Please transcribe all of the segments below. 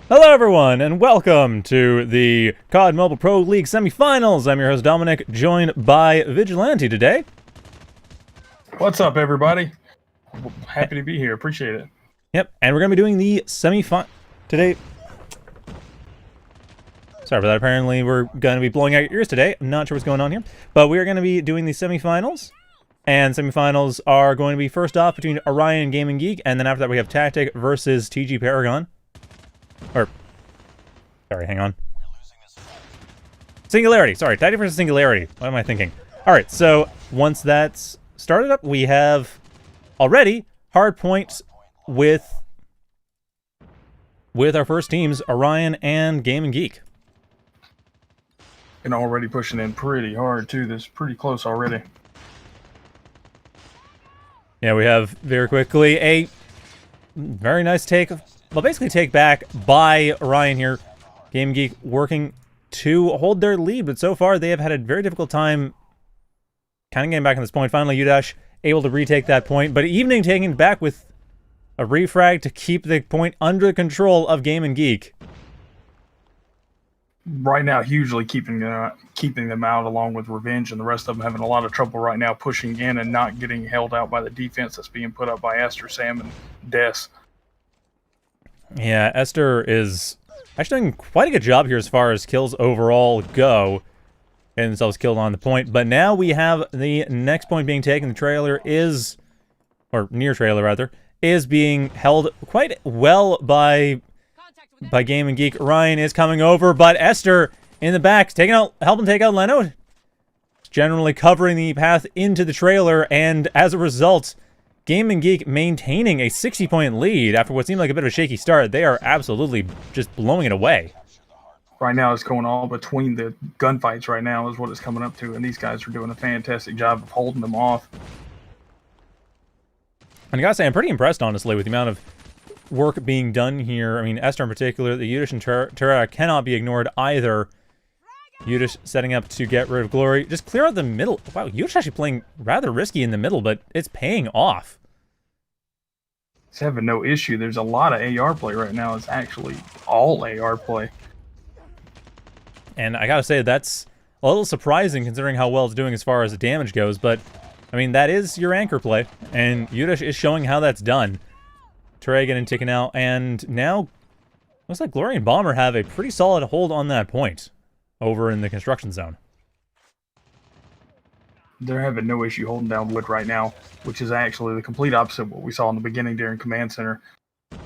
Hello everyone, and welcome to the COD Mobile Pro League Semifinals. I'm your host Dominic, joined by Vigilante today. What's up, everybody? Happy to be here. Appreciate it. Yep, and we're going to be doing the semifinal today. Sorry for that. Apparently, we're going to be blowing out your ears today. I'm not sure what's going on here, but we are going to be doing the semifinals. And semifinals are going to be first off between Orion and Game&Geek, and then after that we have TaktiK versus TG Paragon. Sorry, hang on. Singularity. Sorry, TaktiK versus Singularity. What am I thinking? Alright, so once that's started up, we have already hard points with our first teams, Orion and Game&Geek. And already pushing in pretty hard, too. This is pretty close already. Yeah, we have very quickly a very nice take. Well, basically take back by Orion here. Game&Geek working to hold their lead, but so far they have had a very difficult time kind of getting back on this point. Finally, Udash able to retake that point, but Evening taking it back with a refrag to keep the point under control of Game&Geek. Right now, hugely keeping them out, along with Revenge and the rest of them having a lot of trouble right now pushing in and not getting held out by the defense that's being put up by Esther, Sam, and Des. Yeah, Esther is actually doing quite a good job here as far as kills overall go. And themselves killed on the point. But now we have the next point being taken. The trailer is, or near trailer rather, is being held quite well by Game&Geek. Orion is coming over, but Esther in the back, helping take out Leno. Generally covering the path into the trailer, and as a result, Game&Geek maintaining a 60-point lead after what seemed like a bit of a shaky start. They are absolutely just blowing it away. Right now, it's going all between the gunfights right now is what it's coming up to, and these guys are doing a fantastic job of holding them off. And I gotta say, I'm pretty impressed, honestly, with the amount of work being done here. I mean, Esther in particular, the Udish and Terra cannot be ignored either. Udish setting up to get rid of Glory. Just clear out the middle. Wow, Udish actually playing rather risky in the middle, but it's paying off. It's having no issue. There's a lot of AR play right now. It's actually all AR play. And I gotta say, that's a little surprising considering how well it's doing as far as the damage goes, but, I mean, that is your anchor play, and Udish is showing how that's done. Terra getting taken out, and now, looks like Glory and Bomber have a pretty solid hold on that point over in the construction zone. They're having no issue holding down wood right now, which is actually the complete opposite of what we saw in the beginning during Command Center. And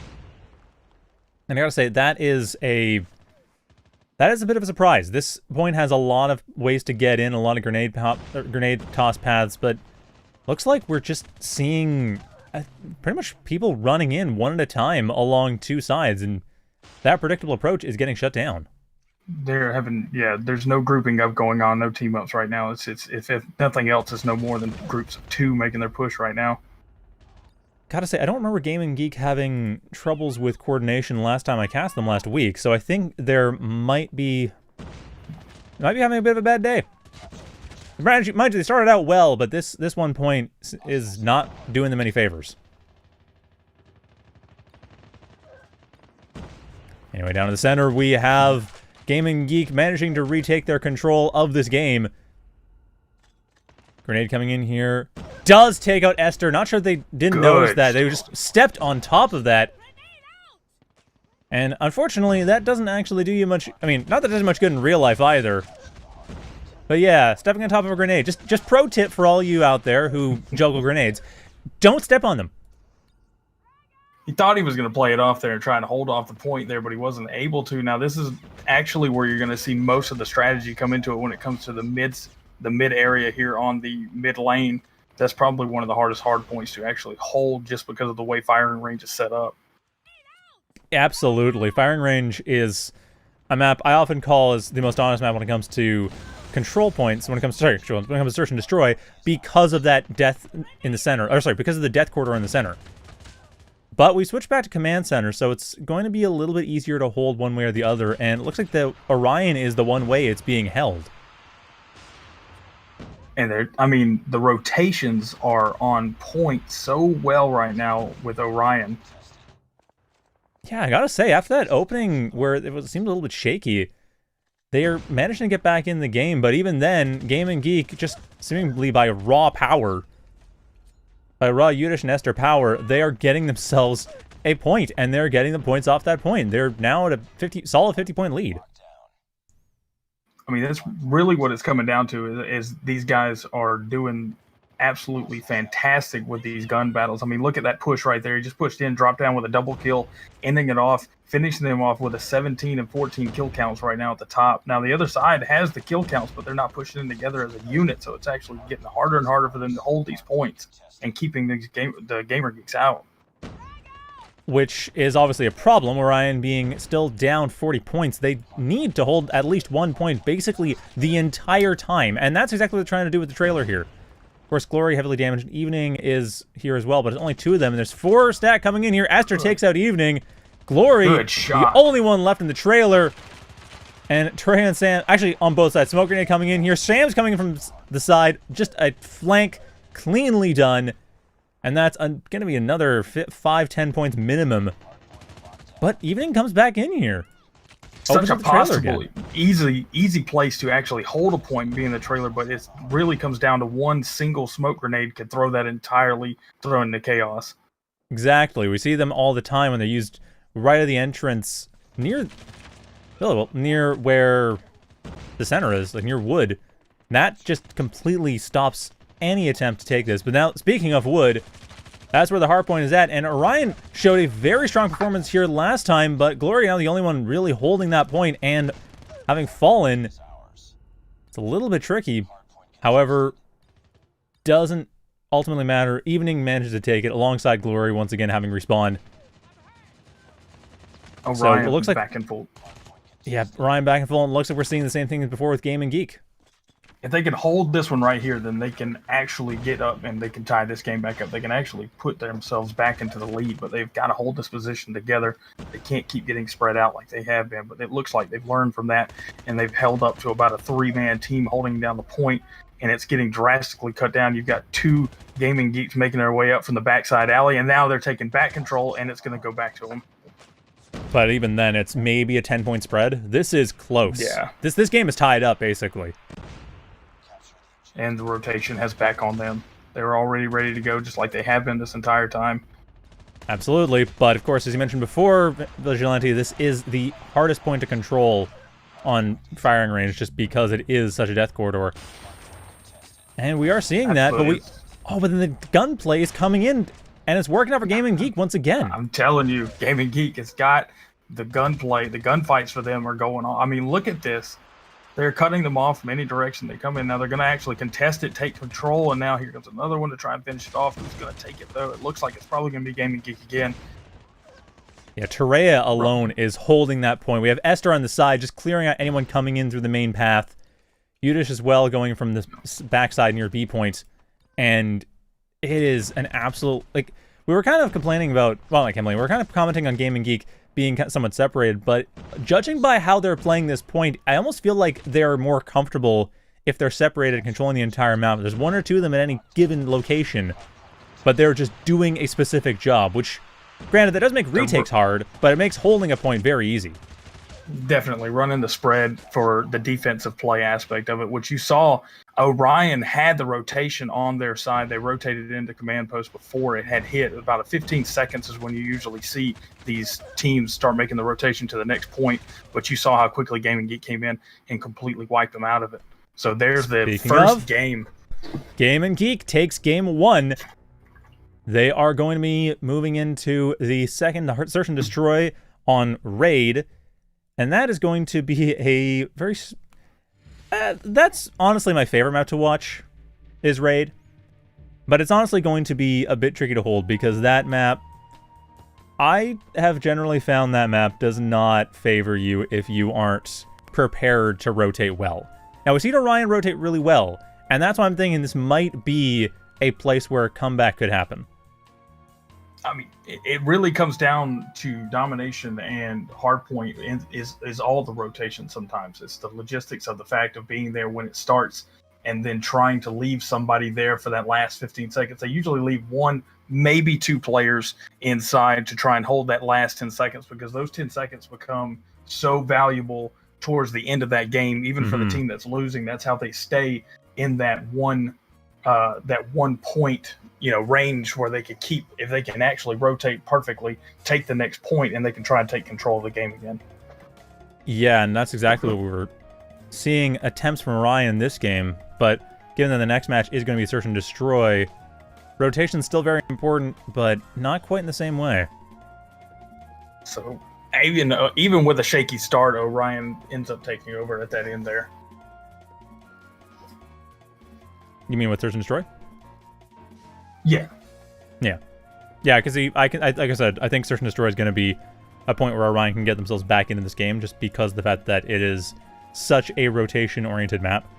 I gotta say, that is a bit of a surprise. This point has a lot of ways to get in, a lot of grenade toss paths, but looks like we're just seeing pretty much people running in one at a time along two sides, and that predictable approach is getting shut down. They're having, there's no grouping up going on, no team ups right now. It's if nothing else, it's no more than groups of two making their push right now. Gotta say, I don't remember Game&Geek having troubles with coordination last time I cast them last week, so I think there might be having a bit of a bad day. Mind you, they started out well, but this one point is not doing them any favors. Anyway, down to the center, we have Game&Geek managing to retake their control of this game. Grenade coming in here. Does take out Esther. Not sure they didn't notice that. They just stepped on top of that. And unfortunately, that doesn't actually do you much. I mean, not that it does much good in real life either. But yeah, stepping on top of a grenade. Just pro tip for all you out there who juggle grenades. Don't step on them. He thought he was going to play it off there and try to hold off the point there, but he wasn't able to. Now, this is actually where you're going to see most of the strategy come into it when it comes to the mid area here on the mid lane. That's probably one of the hard points to actually hold just because of the way firing range is set up. Absolutely. Firing range is a map I often call as the most honest map when it comes to control points, when it comes to search and destroy, because of that death in the center. Or sorry, because of the death corridor in the center. But we switched back to Command Center, so it's going to be a little bit easier to hold one way or the other, and it looks like the Orion is the one way it's being held. And I mean, the rotations are on point so well right now with Orion. Yeah, I gotta say, after that opening where it seemed a little bit shaky, they are managing to get back in the game, but even then, Game&Geek, just seemingly by raw power, by raw Udish and Esther power, they are getting themselves a point, and they're getting the points off that point. They're now at a solid 50-point lead. I mean, that's really what it's coming down to is these guys are doing absolutely fantastic with these gun battles. I mean, look at that push right there. He just pushed in, dropped down with a double kill, ending it off, finishing them off with a 17 and 14 kill counts right now at the top. Now, the other side has the kill counts, but they're not pushing them together as a unit, so it's actually getting harder and harder for them to hold these points and keeping the Gamer Geeks out. Which is obviously a problem. Orion being still down 40 points. They need to hold at least 1 point basically the entire time. And that's exactly what they're trying to do with the trailer here. Of course, Glory, heavily damaged. Evening is here as well, but it's only 2 of them. And there's 4 stat coming in here. Esther takes out Evening. Glory, the only one left in the trailer. And Trey and Sam, actually on both sides. Smoke grenade coming in here. Sam's coming in from the side. Just a flank cleanly done. And that's going to be another 5-10 points minimum. But Evening comes back in here. Such a possible easy place to actually hold a point being the trailer, but it really comes down to one single smoke grenade could throw that entirely throw into chaos. Exactly. We see them all the time when they're used right at the entrance near where the center is, like near wood. That just completely stops any attempt to take this. But now, speaking of wood, that's where the hard point is at. And Orion showed a very strong performance here last time, but Glory now the only one really holding that point, and having fallen, it's a little bit tricky. However, doesn't ultimately matter. Evening manages to take it alongside Glory, once again having respawned. Orion so it looks like back and full. Yeah, Orion back and full, and it looks like we're seeing the same thing as before with Game&Geek. If they can hold this one right here, then they can actually get up and they can tie this game back up. They can actually put themselves back into the lead, but they've got to hold this position together. They can't keep getting spread out like they have been, but it looks like they've learned from that, and they've held up to about a 3-man team holding down the point, and it's getting drastically cut down. You've got 2 Gaming Geeks making their way up from the backside alley, and now they're taking back control, and it's going to go back to them. But even then, it's maybe a 10-point spread. This is close. Yeah. This game is tied up, basically. And the rotation has back on them. They're already ready to go, just like they have been this entire time. Absolutely, but of course, as you mentioned before, Vigilante, this is the hardest point to control on firing range, just because it is such a death corridor. And we are seeing that, but then the gunplay is coming in, and it's working out for Game&Geek once again. I'm telling you, Game&Geek has got the gunplay. The gunfights for them are going on. I mean, look at this. They're cutting them off from any direction they come in. Now they're going to actually contest it, take control, and now here comes another one to try and finish it off. Who's going to take it, though? It looks like it's probably going to be Game&Geek again. Yeah, Terea alone is holding that point. We have Esther on the side, just clearing out anyone coming in through the main path. Udish as well, going from the backside near B point. And it is an absolute... Like, we were kind of complaining about... Well, not complaining. We were kind of commenting on Game&Geek being somewhat separated, but judging by how they're playing this point, I almost feel like they're more comfortable if they're separated and controlling the entire map. There's 1 or 2 of them at any given location, but they're just doing a specific job, which, granted, that does make retakes hard, but it makes holding a point very easy. Definitely running the spread for the defensive play aspect of it, which you saw Orion had the rotation on their side. They rotated into command post before it had hit. About 15 seconds is when you usually see these teams start making the rotation to the next point, but you saw how quickly Game&Geek came in and completely wiped them out of it. So there's the first game. Game&Geek takes game 1. They are going to be moving into the second Search and Destroy on Raid. And that is going to be a very... that's honestly my favorite map to watch, is Raid. But it's honestly going to be a bit tricky to hold, because that map... I have generally found that map does not favor you if you aren't prepared to rotate well. Now, we've seen Orion rotate really well, and that's why I'm thinking this might be a place where a comeback could happen. I mean, it really comes down to domination and hardpoint is all the rotation sometimes. It's the logistics of the fact of being there when it starts and then trying to leave somebody there for that last 15 seconds. They usually leave one, maybe two players inside to try and hold that last 10 seconds, because those 10 seconds become so valuable towards the end of that game, even for the team that's losing. That's how they stay in that one point, range where they could keep, if they can actually rotate perfectly, take the next point, and they can try and take control of the game again. Yeah, and that's exactly what we were seeing attempts from Orion in this game, but given that the next match is going to be Search and Destroy, rotation's still very important, but not quite in the same way. So even with a shaky start, Orion ends up taking over at that end there. You mean with Search and Destroy? Yeah. Yeah, because like I said, I think Search and Destroy is going to be a point where Orion can get themselves back into this game, just because of the fact that it is such a rotation-oriented map.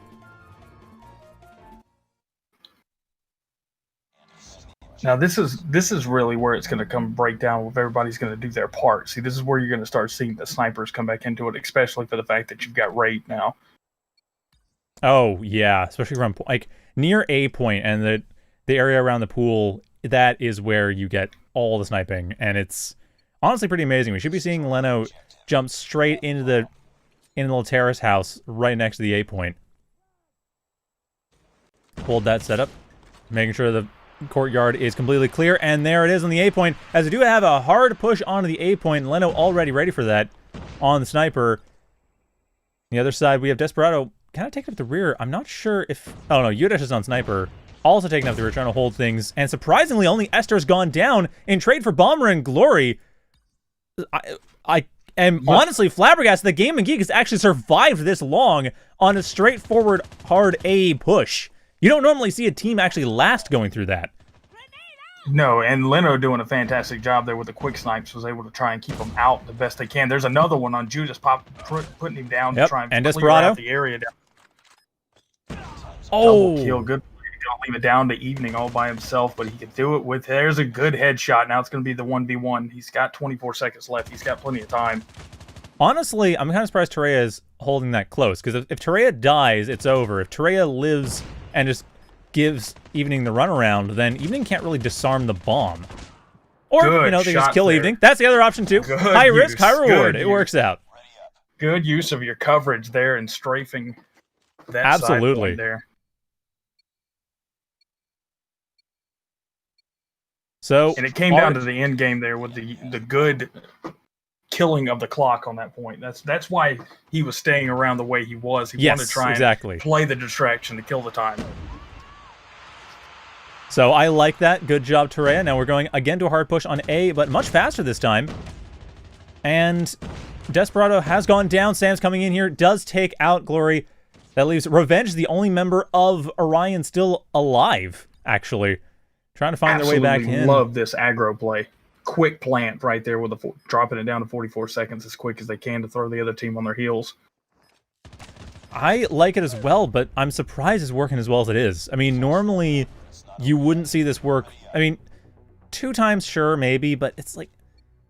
Now this is really where it's going to break down, if everybody's going to do their part. See, this is where you're going to start seeing the snipers come back into it, especially for the fact that you've got Raid now. Oh yeah, especially from like near A point and the area around the pool. That is where you get all the sniping, and it's honestly pretty amazing. We should be seeing Leno jump straight into the little terrace house right next to the A point. Hold that setup, making sure the courtyard is completely clear, and there it is on the A point, as we do have a hard push onto the A point. Leno already ready for that on the sniper. On the other side, we have Desperado kind of taking up the rear. I'm not sure if... Oh, no, Yudesh is on sniper. Also taking up the rear, trying to hold things. And surprisingly, only Esther's gone down in trade for Bomber and Glory. I am honestly flabbergasted that Game&Geek has actually survived this long on a straightforward, hard A push. You don't normally see a team actually last going through that. No, and Leno doing a fantastic job there with the quick snipes, was able to try and keep them out the best they can. There's another one on Judas, putting him down to try and clear out the area down. Oh, double kill, good. Don't leave it down to Evening all by himself, but he can do it with... There's a good headshot. Now it's going to be the 1v1. He's got 24 seconds left. He's got plenty of time. Honestly, I'm kind of surprised Terea is holding that close, because if Terea dies, it's over. If Terea lives and just gives Evening the runaround, then Evening can't really disarm the bomb. Or, they just kill Evening. That's the other option, too. High risk, high reward. It works out. Good use of your coverage there and strafing that side point there. So, and it came down to the end game there with the good killing of the clock on that point. That's why he was staying around the way he was. He wanted to try and play the distraction to kill the time. So I like that. Good job, Terea. Now we're going again to a hard push on A, but much faster this time. And Desperado has gone down. Sam's coming in here, does take out Glory. That leaves Revenge, the only member of Orion still alive, actually. Trying to find their way back in. Love this aggro play. Quick plant right there with dropping it down to 44 seconds as quick as they can to throw the other team on their heels. I like it as well, but I'm surprised it's working as well as it is. I mean, normally you wouldn't see this work. I mean, 2 times, sure, maybe, but it's like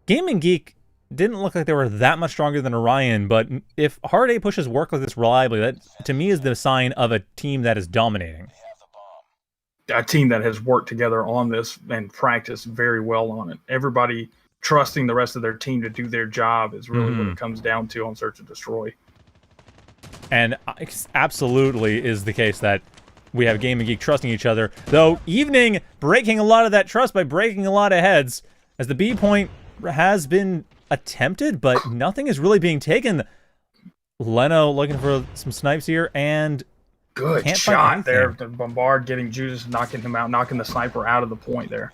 Game&Geek didn't look like they were that much stronger than Orion, but if hard A pushes work like this reliably, that to me is the sign of a team that is dominating. A team that has worked together on this and practiced very well on it. Everybody trusting the rest of their team to do their job is really what it comes down to on Search and Destroy. And it absolutely is the case that we have Game&Geek trusting each other, though Evening breaking a lot of that trust by breaking a lot of heads, as the B point has been attempted, but nothing is really being taken. Leno looking for some snipes here, and good shot there. The Bombard getting Judas, knocking him out, knocking the sniper out of the point there.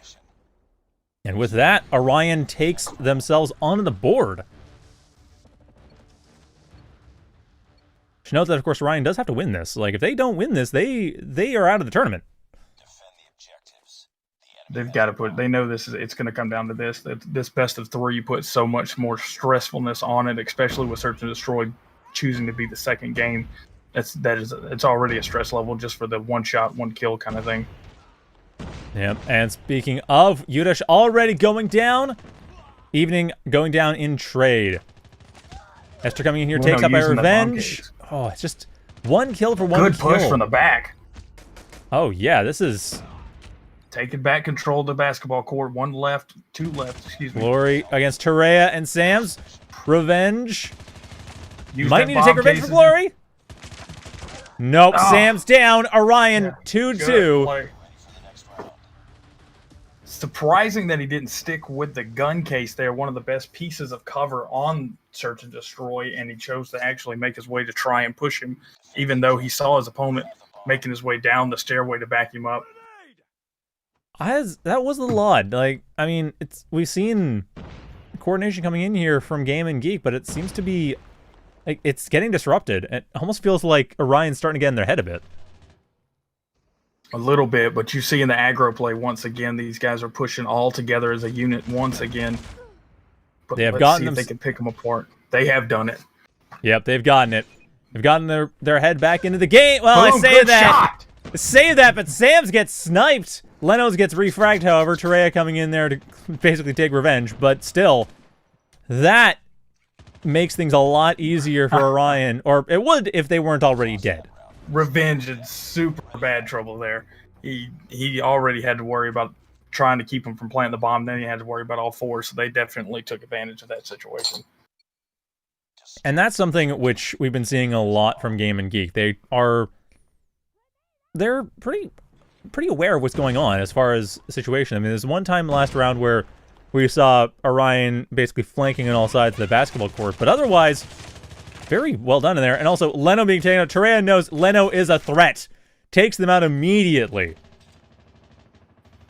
And with that, Orion takes themselves onto the board. Should note that, of course, Orion does have to win this. Like, if they don't win this, they are out of the tournament. They've got to put... They know it's going to come down to this. This best of 3 puts so much more stressfulness on it, especially with Search and Destroy choosing to be the second game. It's already a stress level just for the one shot, one kill kind of thing. Yep. And speaking of, Yudesh already going down. Evening going down in trade. Esther coming in here, takes up by Revenge. Oh, it's just 1 kill for 1 Good kill. push from the back. Oh, yeah, this is... Taking back control of the basketball court. 1 left, 2 left, excuse me. Glory against Terea and Sam's. Revenge. Use Might that need to take bomb revenge for cases. Glory. Nope, Oh. Sam's down. Orion, Yeah, 2-2. good play. Surprising that he didn't stick with the gun case there, one of the best pieces of cover on Search and Destroy, and he chose to actually make his way to try and push him, even though he saw his opponent making his way down the stairway to back him up. That was a lot. Like, I mean, we've seen coordination coming in here from Game&Geek, but it seems to be like it's getting disrupted. It almost feels like Orion's starting to get in their head a bit. A little bit, but you see in the aggro play once again, these guys are pushing all together as a unit once again. But They have let's gotten see if them. they can pick them apart. They have done it. Yep, they've gotten it. They've gotten their head back into the game. Well, Boom, I say good that. shot. Say that, but Sam's gets sniped. Leno's gets refragged, however. Terea coming in there to basically take revenge, but still, that makes things a lot easier for Orion, or it would if they weren't already dead. Revenge in super bad trouble there. He already had to worry about trying to keep him from planting the bomb. Then he had to worry about all 4, so they definitely took advantage of that situation. And that's something which we've been seeing a lot from Game&Geek. They're pretty aware of what's going on as far as the situation. I mean, there's one time last round where we saw Orion basically flanking on all sides of the basketball court, but otherwise, very well done in there. And also, Leno being taken out. Terea knows Leno is a threat. Takes them out immediately.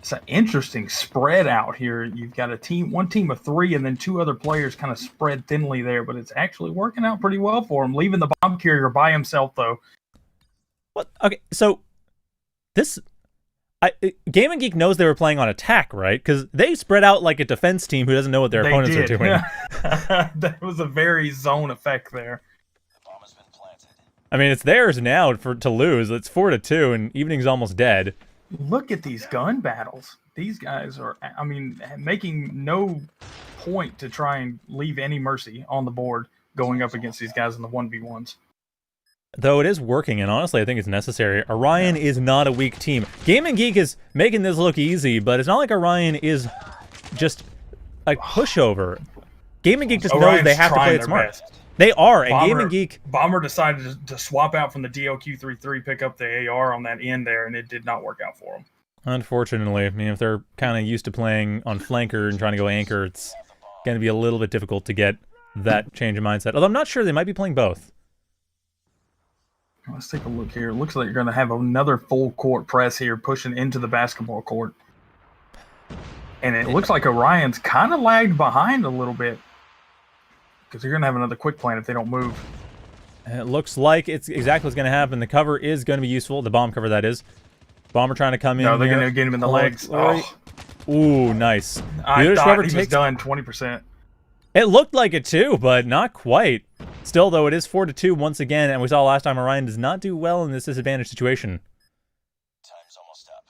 It's an interesting spread out here. You've got one team of 3, and then 2 other players kind of spread thinly there, but it's actually working out pretty well for him. Leaving the bomb carrier by himself, though. What? Okay, so this... Game&Geek knows they were playing on attack, right? Because they spread out like a defense team who doesn't know what their opponents are doing. That was a very zone effect there. I mean, it's theirs now to lose. It's 4-2, and evening's almost dead. Look at these gun battles. These guys are, I mean, making no point to try and leave any mercy on the board going up against these guys in the 1v1s. Though it is working, and honestly, I think it's necessary. Orion is not a weak team. Game&Geek is making this look easy, but it's not like Orion is just a pushover. Game&Geek just knows they have to play it smart. Best. They are, and Game&Geek... Bomber decided to swap out from the DLQ-33, pick up the AR on that end there, and it did not work out for them. Unfortunately, I mean, if they're kind of used to playing on flanker and trying to go anchor, it's going to be a little bit difficult to get that change of mindset. Although I'm not sure, they might be playing both. Let's take a look here. It looks like you're going to have another full court press here, pushing into the basketball court. And it looks like Orion's kind of lagged behind a little bit, because you're going to have another quick plan if they don't move. And it looks like it's exactly what's going to happen. The cover is going to be useful. The bomb cover, that is. Bomber trying to come in. No, they're here. going to get him in the legs. Oh. Ooh, nice. I thought he was done 20%. It looked like it too, but not quite. Still, though, it is 4-2 once again, and we saw last time Orion does not do well in this disadvantaged situation. Time's almost up.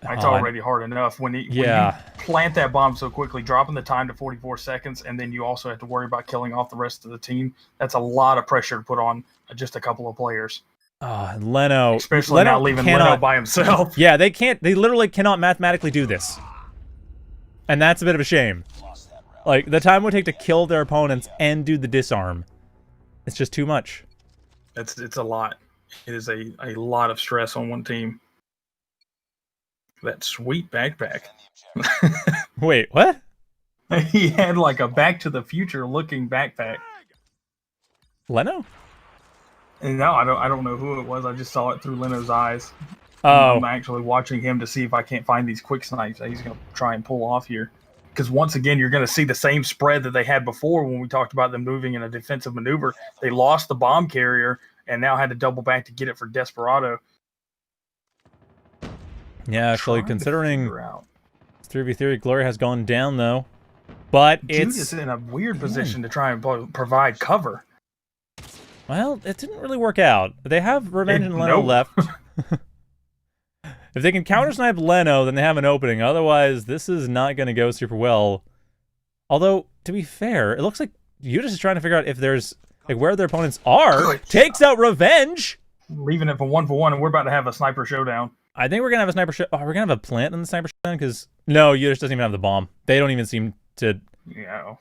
That's already hard enough. When you plant that bomb so quickly, dropping the time to 44 seconds, and then you also have to worry about killing off the rest of the team, that's a lot of pressure to put on just a couple of players. Leno. Especially not leaving Leno by himself. Yeah, they can't. They literally cannot mathematically do this. And that's a bit of a shame. Like, the time it would take to kill their opponents and do the disarm. It's just too much. It's a lot. It is a lot of stress on one team. That sweet backpack. Wait, what? He had like a Back to the Future looking backpack. Leno? No, I don't know who it was. I just saw it through Leno's eyes. Oh. I'm actually watching him to see if I can't find these quick snipes that he's going to try and pull off here. Because once again, you're going to see the same spread that they had before when we talked about them moving in a defensive maneuver. They lost the bomb carrier and now had to double back to get it for Desperado. Yeah, actually, considering it's 3v3, Glory has gone down, though. But it's... Judas in a weird position to try and provide cover. Well, it didn't really work out. They have Revenge and Leno left. If they can counter-snipe Leno, then they have an opening. Otherwise, this is not going to go super well. Although, to be fair, it looks like Judas is trying to figure out if there's like where their opponents are. Good Takes out Revenge. Leaving it for one, and we're about to have a sniper showdown. I think we're gonna have a sniper show. Oh, we're gonna have a plant in the sniper showdown because no, Yudish doesn't even have the bomb. They don't even seem to. Yeah.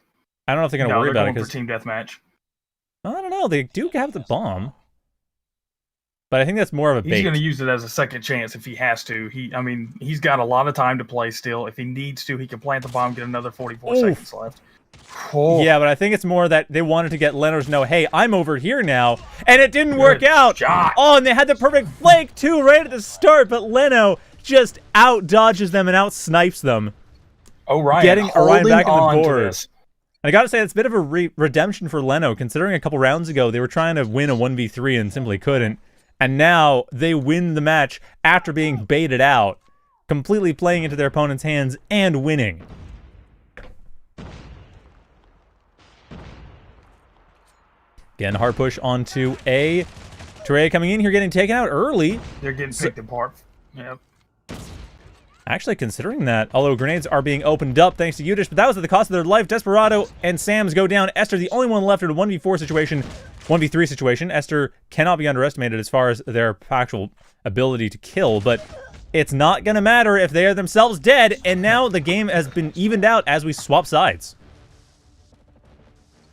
I don't know if they're gonna worry about it because because team deathmatch. I don't know. They do have the bomb, but I think that's more of a bait. He's going to use it as a second chance if he has to. He's got a lot of time to play still. If he needs to, he can plant the bomb, get another 44 seconds left. Oh. Yeah, but I think it's more that they wanted to get Leno to know, hey, I'm over here now, and it didn't work out. Shot. Oh, and they had the perfect flank too right at the start, but Leno just out dodges them and out snipes them. Orion getting Orion back on the to board. this. I gotta say, it's a bit of a redemption for Leno, considering a couple rounds ago they were trying to win a 1v3 and simply couldn't. And now they win the match after being baited out, completely playing into their opponent's hands and winning. Again, hard push onto A. TaktiK coming in here, getting taken out early. They're getting picked apart. Yep. Actually, considering that, although grenades are being opened up thanks to Yudish, but that was at the cost of their life. Desperado and Sam's go down. Esther, the only one left in a 1v4 situation, 1v3 situation. Esther cannot be underestimated as far as their actual ability to kill, but it's not going to matter if they are themselves dead, and now the game has been evened out as we swap sides.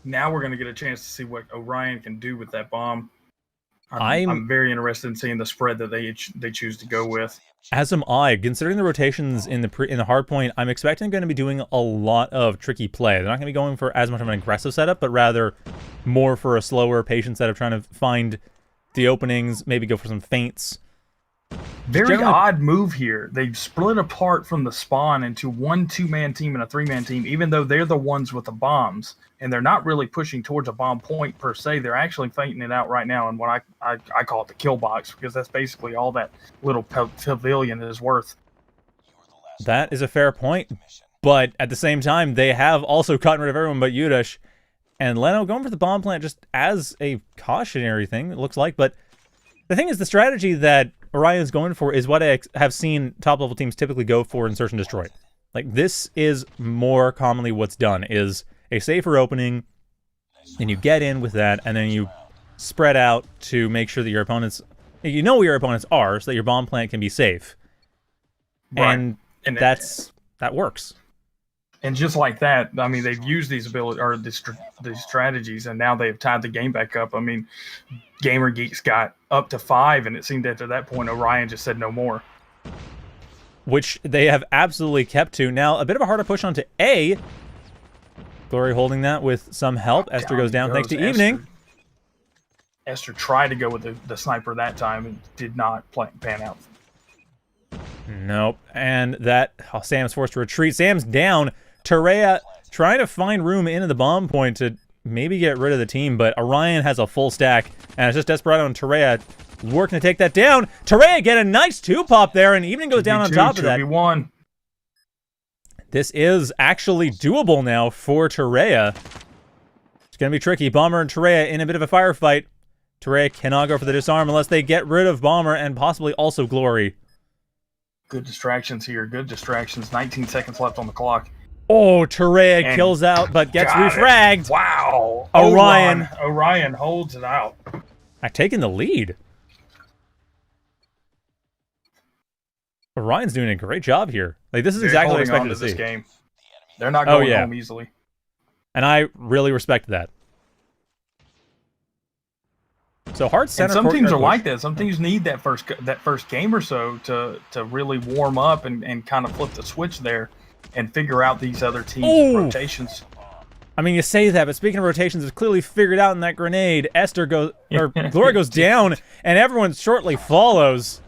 Now we're going to get a chance to see what Orion can do with that bomb. I'm very interested in seeing the spread that they choose to go with. As am I. Considering the rotations in the hard point, I'm expecting going to be doing a lot of tricky play. They're not going to be going for as much of an aggressive setup, but rather more for a slower, patient setup, trying to find the openings, maybe go for some feints. Very odd move here. They've split apart from the spawn into one 2-man team and a 3-man team, even though they're the ones with the bombs. And they're not really pushing towards a bomb point per se. They're actually feinting it out right now in what I call it the kill box, because that's basically all that little pavilion is worth. That is a fair point. But at the same time, they have also gotten rid of everyone but Yudish. And Leno going for the bomb plant just as a cautionary thing, it looks like. But the thing is, the strategy that Orion's going for is what I have seen top-level teams typically go for in Search and Destroy. Like, this is more commonly what's done, is a safer opening, and you get in with that, and then you spread out to make sure that your opponents, you know where your opponents are, so that your bomb plant can be safe. Right. And that works. And just like that, I mean, they've used these abilities or these strategies, and now they've tied the game back up. I mean, Game&Geek's got up to 5, and it seemed after that point, Orion just said no more. Which they have absolutely kept to. Now, a bit of a harder push onto A. Glory holding that with some help. Esther goes down thanks to Evening. Esther tried to go with the sniper that time and did not pan out. Nope. And that Sam's forced to retreat. Sam's down. TaktiK trying to find room into the bomb point to maybe get rid of the team, but Orion has a full stack, and it's just Desperado and TaktiK working to take that down. TaktiK get a nice 2-pop there, and Evening goes down on top of that. 2v1. This is actually doable now for TaktiK. It's going to be tricky. Bomber and TaktiK in a bit of a firefight. TaktiK cannot go for the disarm unless they get rid of Bomber and possibly also Glory. Good distractions here. Good distractions. 19 seconds left on the clock. Oh, TaktiK kills out, but gets refragged. Wow. Orion holds it out. I've taken the lead. Orion's doing a great job here. Like, this is exactly what I expected to see. This game. They're not going home easily. And I really respect that. So hard center. And some teams are like that. Some teams need that first game or so to really warm up and kind of flip the switch there and figure out these other teams' rotations. I mean, you say that, but speaking of rotations, it's clearly figured out in that grenade. Esther goes, or Glory goes down, and everyone shortly follows.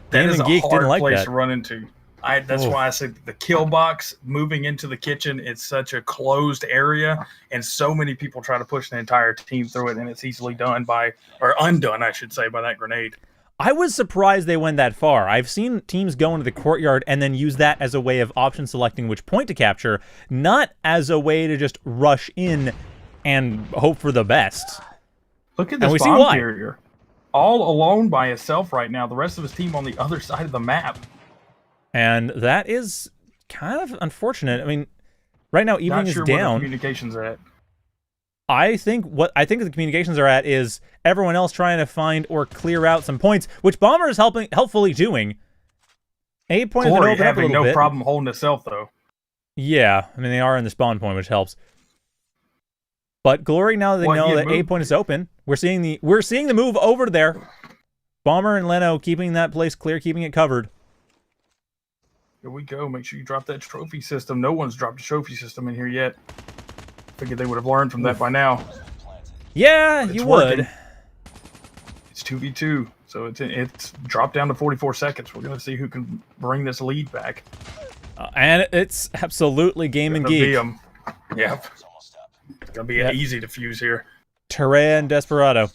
That is a hard place to run into. That's why I said the kill box moving into the kitchen. It's such a closed area, and so many people try to push the entire team through it, and it's easily done undone, I should say, by that grenade. I was surprised they went that far. I've seen teams go into the courtyard and then use that as a way of option selecting which point to capture, not as a way to just rush in and hope for the best. Look at this bomb carrier. All alone by himself right now. The rest of his team on the other side of the map. And that is kind of unfortunate. I mean, right now Evening is down. Not sure where the communication's at. I think the communications are at is everyone else trying to find or clear out some points, which Bomber is helpfully doing. 8 points has been opened up a little bit. No problem holding itself though. Yeah, I mean they are in the spawn point, which helps. But Glory, now that they know that 8 point is open, we're seeing the move over there. Bomber and Leno keeping that place clear, keeping it covered. Here we go. Make sure you drop that trophy system. No one's dropped a trophy system in here yet. Figured they would have learned from that by now. Yeah, you would. It's 2v2, so it's dropped down to 44 seconds. We're gonna see who can bring this lead back. And it's absolutely Game&Geek. Yep. It's gonna be an easy defuse here. Terea and Desperado.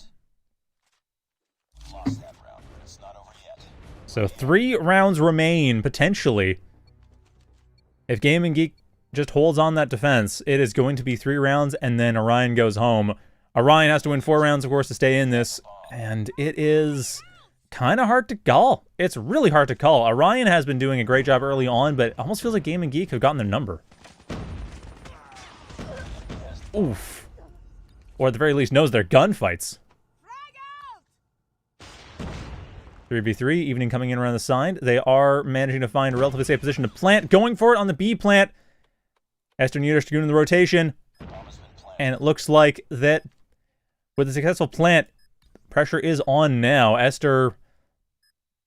So 3 rounds remain, potentially. If Game&Geek just holds on that defense, it is going to be 3 rounds, and then Orion goes home. Orion has to win 4 rounds, of course, to stay in this, and it is kind of hard to call. It's really hard to call. Orion has been doing a great job early on, but it almost feels like Game&Geek have gotten their number. Oof. Or at the very least knows their gunfights. 3v3, Evening coming in around the side. They are managing to find a relatively safe position to plant. Going for it on the B plant. Esther Nudish in the rotation. And it looks like that with a successful plant, pressure is on now. Esther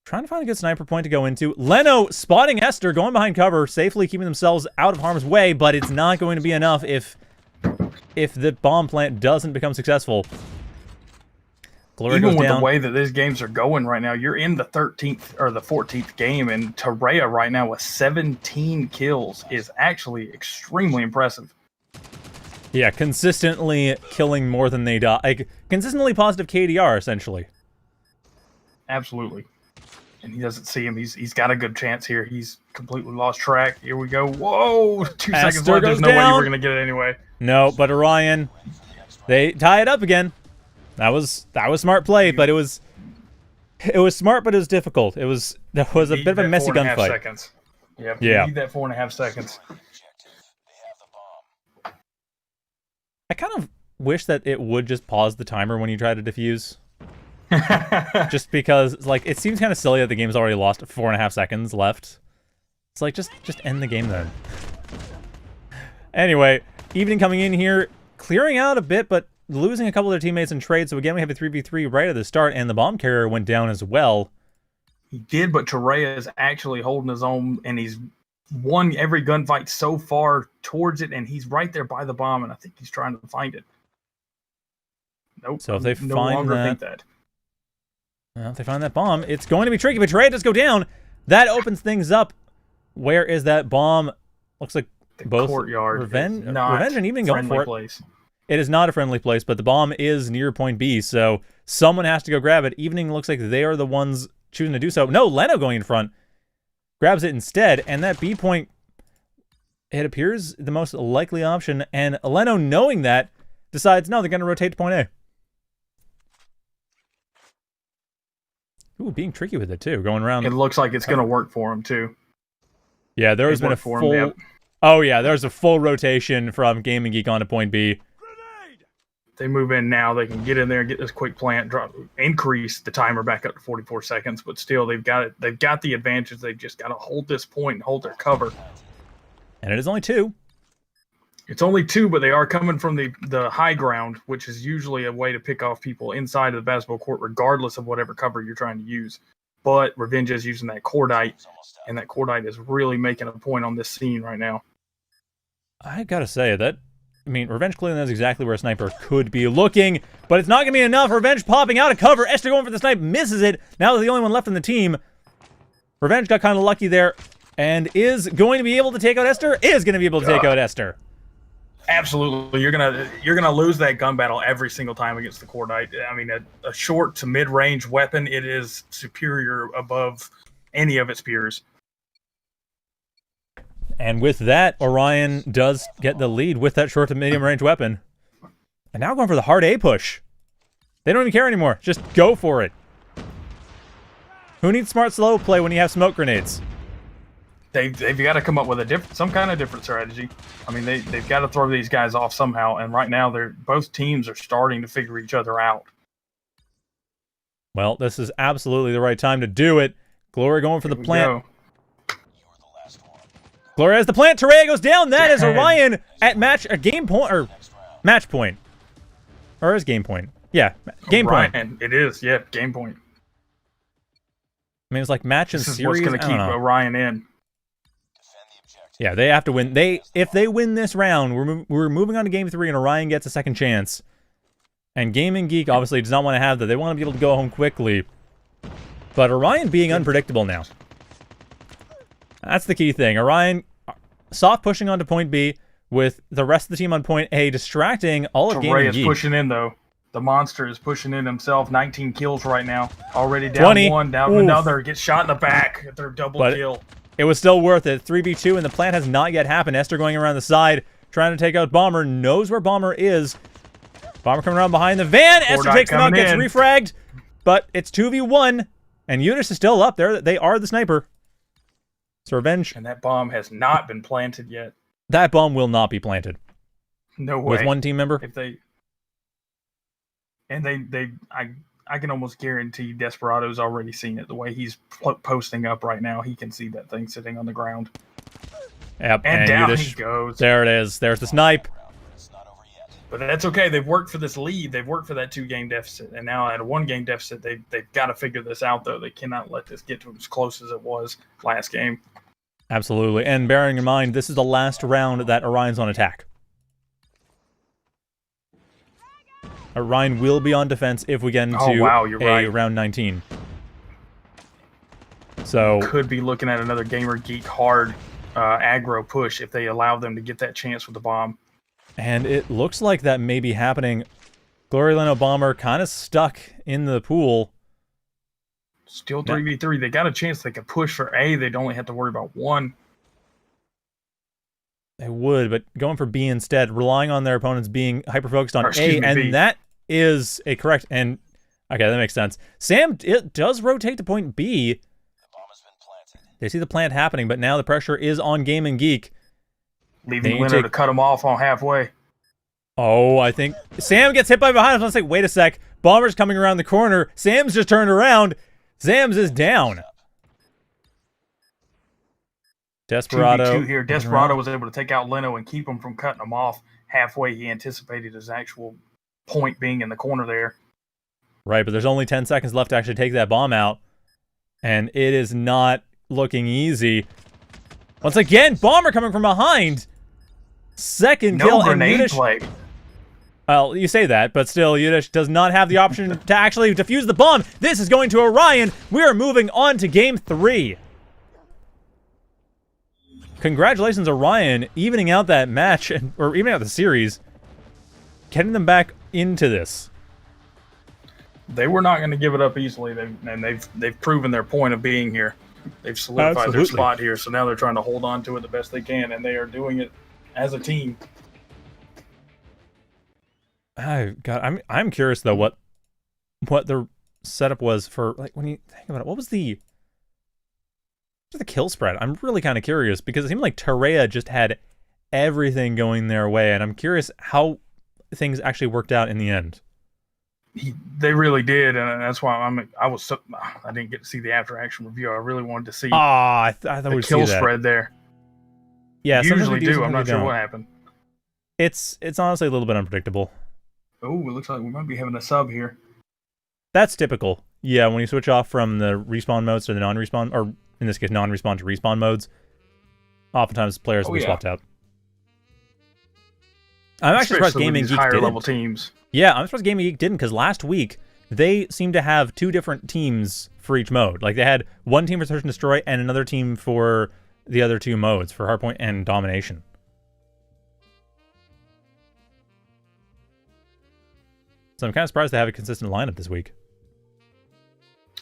trying to find a good sniper point to go into. Leno spotting Esther, going behind cover, safely keeping themselves out of harm's way, but it's not going to be enough if the bomb plant doesn't become successful. Glory Even goes with down. the way that these games are going right now, you're in the 13th or the 14th game, and Terea right now with 17 kills is actually extremely impressive. Yeah, consistently killing more than they die. Like, consistently positive KDR, essentially. Absolutely. And he doesn't see him. He's got a good chance here. He's completely lost track. Here we go. Whoa! 2 seconds left. There's no way you were going to get it anyway. No, but Orion, they tie it up again. That was smart play, but it was smart, but it was difficult. There was a bit of a messy gunfight. Seconds. Yep, yeah. You need that 4.5 seconds. I kind of wish that it would just pause the timer when you try to defuse. Just because, like, it seems kind of silly that the game's already lost 4.5 seconds left. It's like, just end the game then. Anyway, Evening coming in here, clearing out a bit, but losing a couple of their teammates in trade. So again, we have a 3v3 right at the start, and the bomb carrier went down as well. He did, but Terea is actually holding his own, and he's won every gunfight so far towards it, and he's right there by the bomb, and I think he's trying to find it. Nope. So if they no find longer that, think that. Well, if they find that bomb, it's going to be tricky, but Terea does go down. That opens things up. Where is that bomb? Looks like The both courtyard Revenge and Evening going for it. Place. It is not a friendly place, but the bomb is near point B, so someone has to go grab it. Evening looks like they are the ones choosing to do so. No, Leno going in front. Grabs it instead, and that B point, it appears the most likely option, and Leno, knowing that, decides, no, they're going to rotate to point A. Ooh, being tricky with it, too, going around. It looks like it's going to work for him, too. Yeah, there has been a full... Oh, yeah, there's a full rotation from Game&Geek onto point B. They move in now, they can get in there and get this quick plant, increase the timer back up to 44 seconds, but still they've got it. They've got the advantage. They've just got to hold this point and hold their cover. And it is only 2. It's only 2, but they are coming from the high ground, which is usually a way to pick off people inside of the basketball court, regardless of whatever cover you're trying to use. But Revenge is using that cordite, and that cordite is really making a point on this scene right now. I gotta say that, I mean, Revenge clearly knows exactly where a sniper could be looking, but it's not gonna be enough. Revenge popping out of cover. Esther going for the snipe, misses it. Now they're the only one left in the team. Revenge got kind of lucky there, and is going to be able to take out Esther. Is going to be able to take out Esther. Absolutely, you're gonna lose that gun battle every single time against the cordite. I mean, a short to mid-range weapon, it is superior above any of its peers. And with that, Orion does get the lead with that short to medium range weapon. And now going for the hard A push. They don't even care anymore. Just go for it. Who needs smart slow play when you have smoke grenades? they've got to come up with some kind of different strategy. I mean, they've got to throw these guys off somehow. And right now, both teams are starting to figure each other out. Well, this is absolutely the right time to do it. Glory going for the plant. Glory has the plant. Terrea goes down. That is Orion at game point or match point, or is game point? Yeah, game Orion, point. It is. Yeah, game point. I mean, it's like match and This is series. what's going to keep Orion in. Yeah, they have to win. If they win this round, we're moving on to game 3, and Orion gets a second chance. And Game&Geek obviously does not want to have that. They want to be able to go home quickly. But Orion being unpredictable now. That's the key thing. Orion soft pushing onto point B with the rest of the team on point A, distracting all of Game&Geek. Is pushing in, though. The monster is pushing in himself. 19 kills right now. Already down 20. one, down another. Gets shot in the back at their double kill. It was still worth it. 3v2, and the plant has not yet happened. Esther going around the side, trying to take out Bomber. Knows where Bomber is. Bomber coming around behind the van. Esther takes him out, gets refragged. But it's 2v1, and Udish is still up there. They are the sniper. So revenge. And that bomb has not been planted yet. That bomb will not be planted. No way. With one team member? If they... And I can almost guarantee Desperado's already seen it. The way he's posting up right now, he can see that thing sitting on the ground. Yep, and down he goes. There it is. There's the snipe. But that's okay. They've worked for this lead. They've worked for that 2-game deficit. And now at a 1-game deficit, they've got to figure this out, though. They cannot let this get to as close as it was last game. Absolutely. And bearing in mind, this is the last round that Orion's on attack. Orion will be on defense if we get into round 19. So could be looking at another Gamer-Geek hard aggro push if they allow them to get that chance with the bomb. And it looks like that may be happening. Glory Leno Bomber kind of stuck in the pool. Still 3v3. They got a chance they could push for A. They'd only have to worry about 1. They would, but going for B instead, relying on their opponents being hyper-focused on A, and B. that is a correct, and okay, that makes sense. Sam, it does rotate to point B. They see the plant happening, but now the pressure is on Game&Geek. Leaving Winner to cut him off on halfway. Oh, I think Sam gets hit by behind. I was going to say, wait a sec. Bomber's coming around the corner. Sam's just turned around. Zams is down. Desperado. 2v2 here. Desperado was able to take out Leno and keep him from cutting him off halfway. He anticipated his actual point being in the corner there. Right, but there's only 10 seconds left to actually take that bomb out. And it is not looking easy. Once again, Bomber coming from behind. Second kill. No grenade play. Well, you say that, but still, Udish does not have the option to actually defuse the bomb. This is going to Orion. We are moving on to game 3. Congratulations, Orion, evening out that match, or evening out the series, getting them back into this. They were not going to give it up easily, and they've proven their point of being here. They've solidified their spot here, so now they're trying to hold on to it the best they can, and they are doing it as a team. Oh God, I'm curious though what the setup was for, like, when you think about it. What was the kill spread? I'm really kind of curious because it seemed like Terrea just had everything going their way, and I'm curious how things actually worked out in the end. They really did, and that's why I didn't get to see the after action review. I really wanted to see I thought the kill spread there. Yeah, usually do. I'm not sure what happened. It's honestly a little bit unpredictable. Oh, it looks like we might be having a sub here. That's typical. Yeah, when you switch off from the respawn modes to the non-respawn, or in this case, non-respawn to respawn modes, oftentimes players will be swapped out. I'm actually surprised Game&Geek didn't. Higher level teams. Yeah, I'm surprised Game&Geek didn't, because last week they seemed to have 2 different teams for each mode. Like, they had one team for Search and Destroy and another team for the other 2 modes, for Hardpoint and Domination. So I'm kind of surprised they have a consistent lineup this week.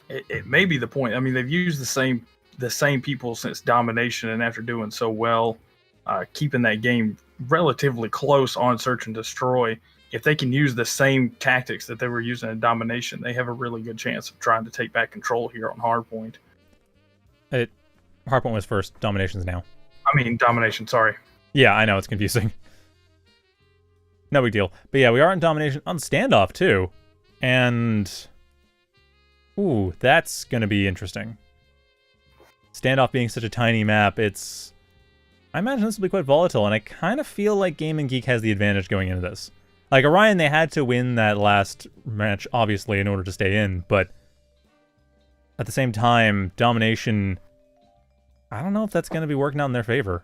It may be the point. I mean, they've used the same people since Domination, and after doing so well, keeping that game relatively close on Search and Destroy, if they can use the same tactics that they were using in Domination, they have a really good chance of trying to take back control here on Hardpoint. Hardpoint was first. Domination's now. I mean, domination, sorry. Yeah, I know, it's confusing. No big deal. But yeah, we are in domination on standoff, too. And... ooh, that's going to be interesting. Standoff being such a tiny map, it's... I imagine this will be quite volatile, and I kind of feel like Game&Geek has the advantage going into this. Like, Orion, they had to win that last match, obviously, in order to stay in, but... at the same time, domination... I don't know if that's going to be working out in their favor.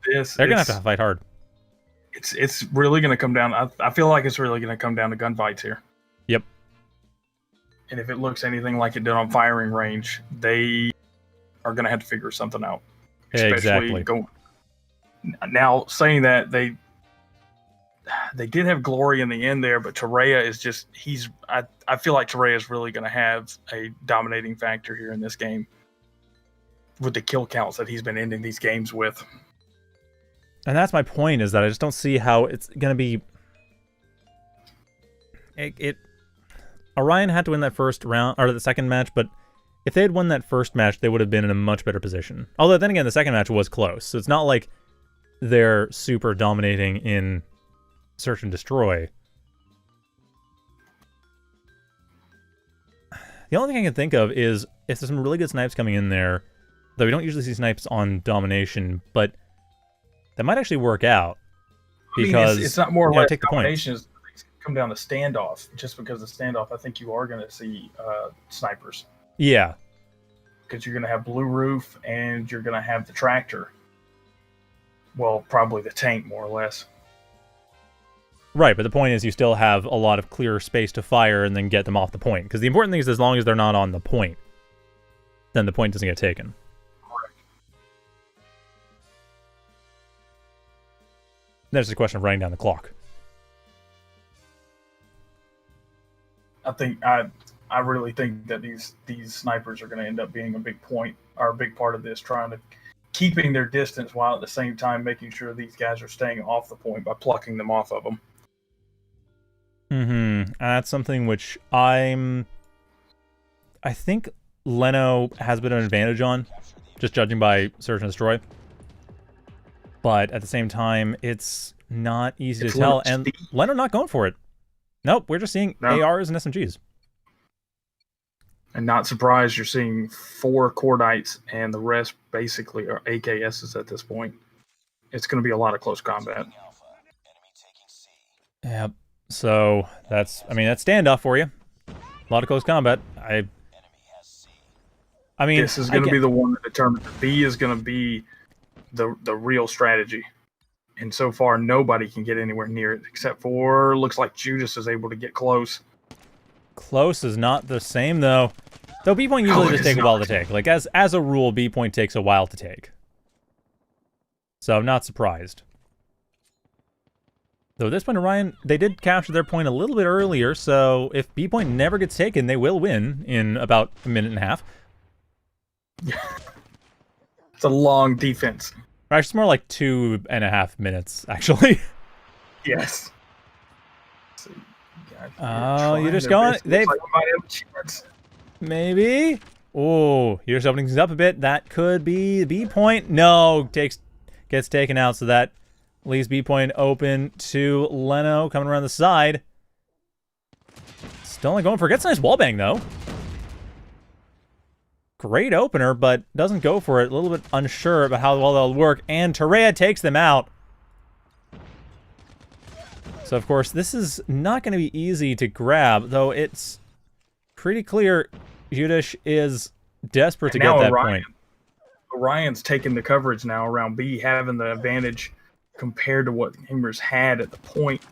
They're going to have to fight hard. It's really going to come down... I feel like it's really going to come down to gunfights here. Yep. And if it looks anything like it did on firing range, they are going to have to figure something out. Exactly. Now, saying that, they did have glory in the end there, but Terea is just... I feel like Terea is really going to have a dominating factor here in this game with the kill counts that he's been ending these games with. And that's my point, is that I just don't see how it's going to be... Orion had to win that first round, or the second match, but if they had won that first match, they would have been in a much better position. Although, then again, the second match was close, so it's not like they're super dominating in Search and Destroy. The only thing I can think of is if there's some really good snipes coming in there, though we don't usually see snipes on domination, but that might actually work out. Because it's not more like take the domination, it's come down to standoff. Just because of standoff, I think you are going to see snipers. Yeah. Because you're going to have blue roof and you're going to have the tractor. Well, probably the tank, more or less. Right, but the point is you still have a lot of clear space to fire and then get them off the point. Because the important thing is as long as they're not on the point, then the point doesn't get taken. Correct. There's the question of running down the clock. I really think that these snipers are going to end up being a big point, or a big part of this, trying to keeping their distance while at the same time making sure these guys are staying off the point by plucking them off of them. That's something which I think Leno has a bit of an advantage on, just judging by Search and Destroy. But at the same time, it's not easy to tell, and Leno not going for it. Nope, we're just seeing ARs and SMGs. And not surprised you're seeing 4 Cordites and the rest basically are AKSs at this point. It's going to be a lot of close combat. Yep. So that's standoff for you. A lot of close combat. I mean, this is going to be the one that determines B is going to be the real strategy. And so far, nobody can get anywhere near it except for looks like Judas is able to get close. Close is not the same though. Though B point usually just take a while to take. Like as a rule, B point takes a while to take. So I'm not surprised. Though at this point, Orion, they did capture their point a little bit earlier, so if B point never gets taken, they will win in about a minute and a half. It's a long defense. Actually, it's more like 2.5 minutes, actually. Yes. Oh, you're just going. They've maybe. Oh, you're just opening things up a bit. That could be the B point. No, gets taken out, so that leaves B point open to Leno coming around the side. Still only going for it. Gets a nice wallbang though. Great opener, but doesn't go for it. A little bit unsure about how well that'll work. And Terea takes them out. So, of course, this is not going to be easy to grab, though it's pretty clear Judas is desperate to get that point. Orion's taking the coverage now around B, having the advantage compared to what Gamers had at the point.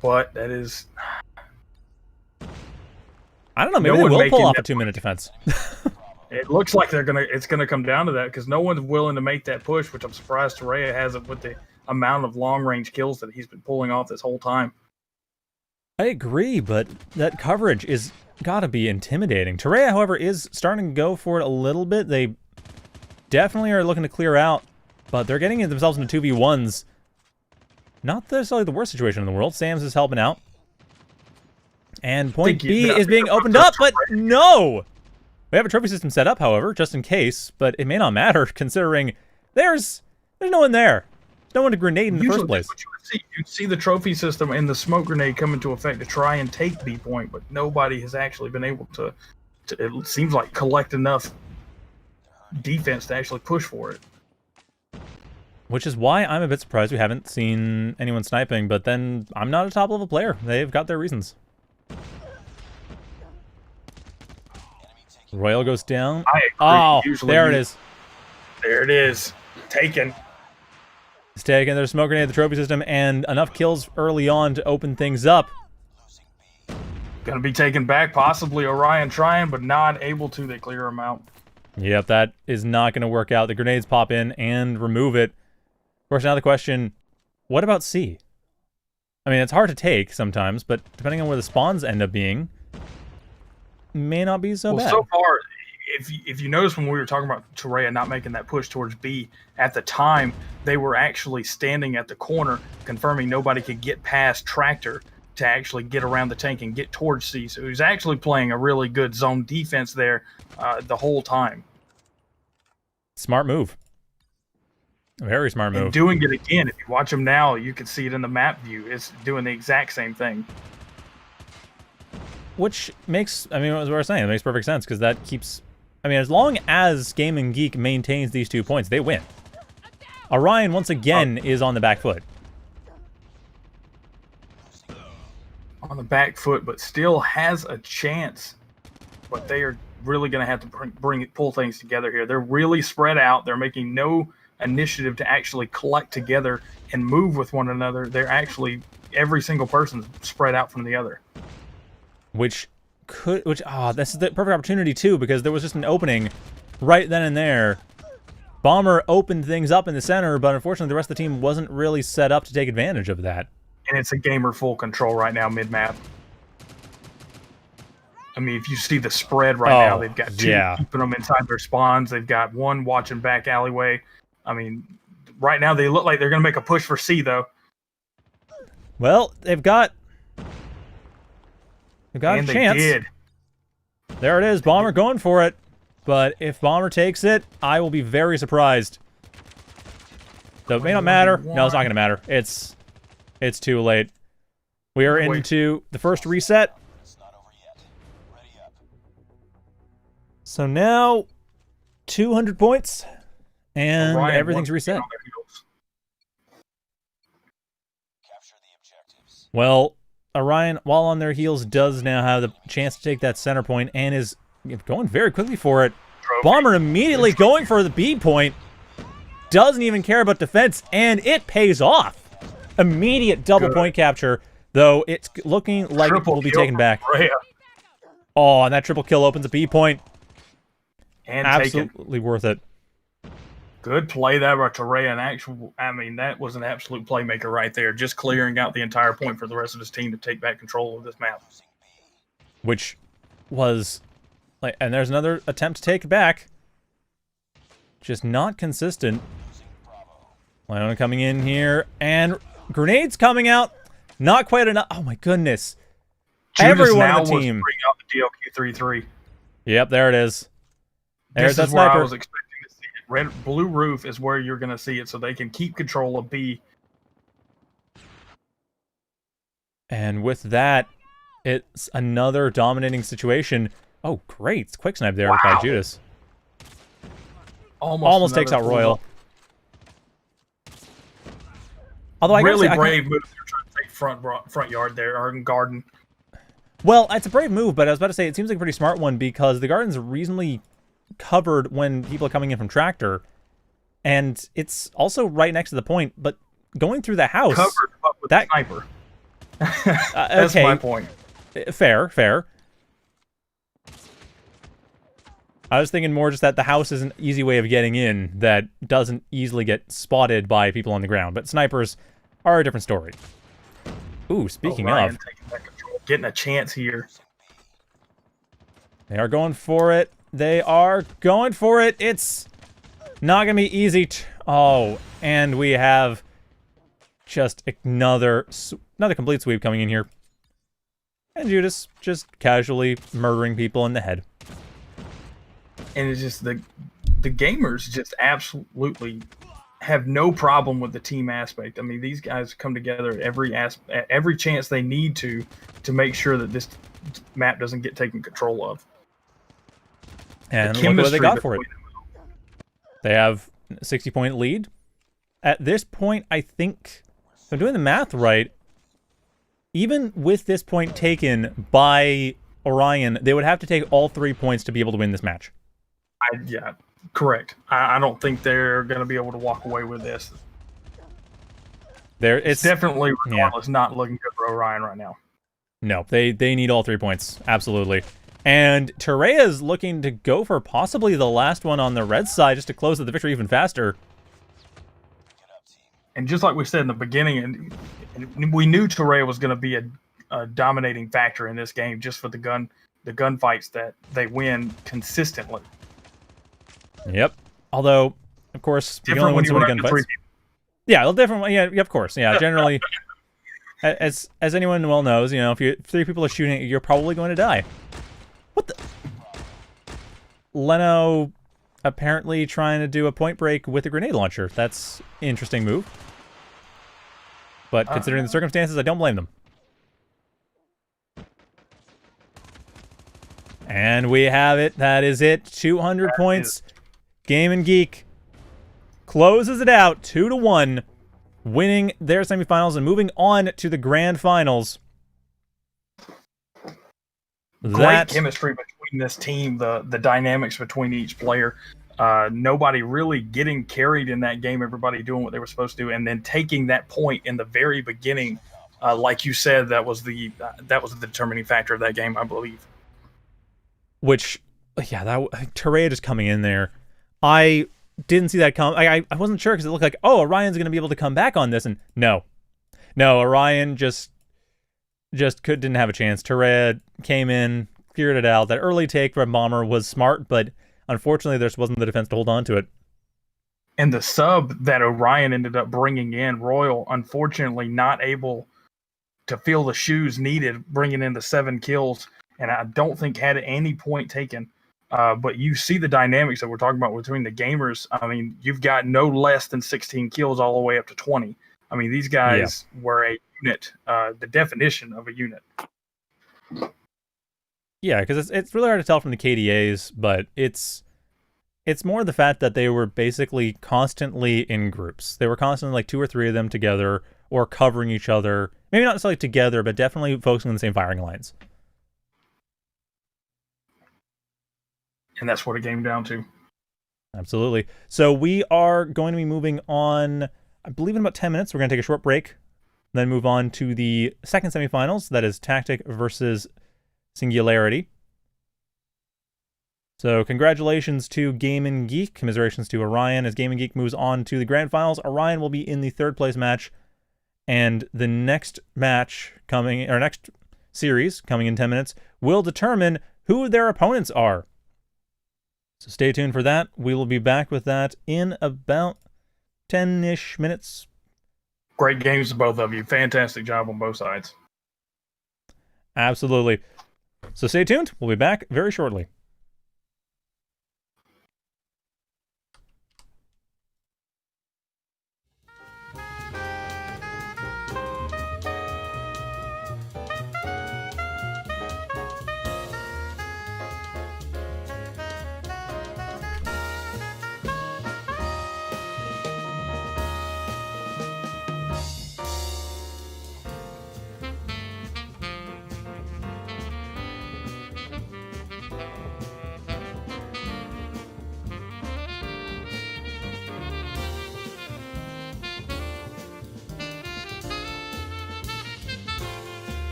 But that is... I don't know, maybe they will pull off a 2-minute defense. It looks like it's gonna come down to that because no one's willing to make that push, which I'm surprised Terea hasn't with the amount of long-range kills that he's been pulling off this whole time. I agree, but that coverage is gotta be intimidating. Terea, however, is starting to go for it a little bit. They definitely are looking to clear out, but they're getting themselves into 2v1s. Not necessarily the worst situation in the world. Sam's is helping out. And point B is being opened up, but no! We have a trophy system set up, however, just in case, but it may not matter considering there's no one there. There's no one to grenade in the first place. What you would see. You'd see the trophy system and the smoke grenade come into effect to try and take B point, but nobody has actually been able to it seems like, collect enough defense to actually push for it. Which is why I'm a bit surprised we haven't seen anyone sniping, but then I'm not a top-level player. They've got their reasons. Royal goes down. I agree. Oh, Usually there it is. There it is. Taken. It's taken. There's smoke grenade at the trophy system, and enough kills early on to open things up. Gonna be taken back. Possibly Orion trying, but not able to. They clear him out. Yep, that is not going to work out. The grenades pop in and remove it. Of course, now the question, what about C? I mean, it's hard to take sometimes, but depending on where the spawns end up being, may not be so bad. So far, if you notice when we were talking about Torreya not making that push towards B, at the time, they were actually standing at the corner, confirming nobody could get past Tractor to actually get around the tank and get towards C. So he was actually playing a really good zone defense there the whole time. Smart move. A very smart move. And doing it again. If you watch him now, you can see it in the map view. It's doing the exact same thing. Which makes, I mean, what we're saying, it makes perfect sense, because that keeps, I mean, as long as Game&Geek maintains these 2 points, they win. Orion, once again, is on the back foot. On the back foot, but still has a chance. But they are really going to have to pull things together here. They're really spread out. They're making no initiative to actually collect together and move with one another. They're actually, every single person's spread out from the other. This is the perfect opportunity too, because there was just an opening right then and there. Bomber opened things up in the center, but unfortunately the rest of the team wasn't really set up to take advantage of that. And it's a gamer full control right now mid-map. I mean, if you see the spread right now, they've got two keeping them inside their spawns. They've got one watching back alleyway. I mean, right now they look like they're going to make a push for C, though. Well, they've got a chance. They did. There it is. Bomber going for it. But if Bomber takes it, I will be very surprised. So it may not matter. No, it's not going to matter. It's too late. We are into the first reset. So now, 200 points, and everything's reset. Well, Orion, while on their heels, does now have the chance to take that center point, and is going very quickly for it. Bomber immediately going for the B point. Doesn't even care about defense, and it pays off. Immediate double point capture, though it's looking like it will be taken back. Oh, and that triple kill opens a B point. And absolutely worth it. Good play there by Torreya. I mean, that was an absolute playmaker right there. Just clearing out the entire point for the rest of his team to take back control of this map. Which was, like, and there's another attempt to take it back. Just not consistent. Leona coming in here, and grenades coming out. Not quite enough. Oh my goodness. Everyone on the team. Bring out the DLQ-33. Yep, there it is. There's that where sniper. I was expecting to see it. Blue roof is where you're going to see it, so they can keep control of B. And with that, it's another dominating situation. Oh, great. It's quick snipe there by Judas. Almost takes out Royal. Although I really brave move. They're trying to take front yard there, or garden. Well, it's a brave move, but I was about to say, it seems like a pretty smart one, because the garden's reasonably covered when people are coming in from Tractor, and it's also right next to the point, but going through the house... Covered, but with that sniper. That's my point. Fair. I was thinking more just that the house is an easy way of getting in that doesn't easily get spotted by people on the ground, but snipers are a different story. Ooh, speaking of... Getting a chance here. They are going for it. They are going for it. It's not going to be easy. Oh, and we have just another complete sweep coming in here. And Judas just casually murdering people in the head. and it's just the gamers just absolutely have no problem with the team aspect. I mean, these guys come together at every chance they need to make sure that this map doesn't get taken control of. And look what they got for it. They have a 60-point lead. At this point, I think, if I'm doing the math right, even with this point taken by Orion, they would have to take all 3 points to be able to win this match. Yeah, correct. I don't think they're going to be able to walk away with this. It's definitely, regardless, not looking good for Orion right now. No, they need all 3 points. Absolutely. And Terea is looking to go for possibly the last one on the red side just to close the victory even faster. And just like we said in the beginning, and we knew Terea was going to be a dominating factor in this game just for the gunfights that they win consistently. Yep. Although, of course, you can only win so many gunfights. Yeah, a little different. Yeah, of course. Yeah, generally, as anyone well knows, you know, if 3 people are shooting, you're probably going to die. What the? Leno apparently trying to do a point break with a grenade launcher. That's an interesting move. But considering the circumstances, I don't blame them. And we have it. That is it. 200 points. Game&Geek closes it out 2-1, winning their semifinals and moving on to the Grandfinals. Great chemistry between this team, the dynamics between each player. Nobody really getting carried in that game, everybody doing what they were supposed to do, and then taking that point in the very beginning. Like you said, that was the determining factor of that game, I believe. Which, yeah, Terea just coming in there. I didn't see that come. I wasn't sure because it looked like, oh, Orion's going to be able to come back on this, and no, Orion just didn't have a chance. Terea came in, cleared it out. That early take from Bomber was smart, but unfortunately, there just wasn't the defense to hold on to it. And the sub that Orion ended up bringing in, Royal, unfortunately not able to fill the shoes needed, bringing in the 7 kills, and I don't think had any point taken. But you see the dynamics that we're talking about between the gamers. I mean, you've got no less than 16 kills all the way up to 20. I mean, these guys were a unit, the definition of a unit. Yeah, because it's really hard to tell from the KDAs, but it's more the fact that they were basically constantly in groups. They were constantly like 2 or 3 of them together or covering each other. Maybe not necessarily together, but definitely focusing on the same firing lines. And that's what it came down to. Absolutely. So we are going to be moving on, I believe in about 10 minutes. We're going to take a short break, then move on to the second semifinals. That is TaktiK versus Singularity. So congratulations to Game&Geek. Commiserations to Orion. As Game&Geek moves on to the Grandfinals, Orion will be in the 3rd place match. And the next match coming, or next series coming in 10 minutes, will determine who their opponents are. So stay tuned for that. We will be back with that in about 10-ish minutes. Great games to both of you. Fantastic job on both sides. Absolutely. So stay tuned. We'll be back very shortly.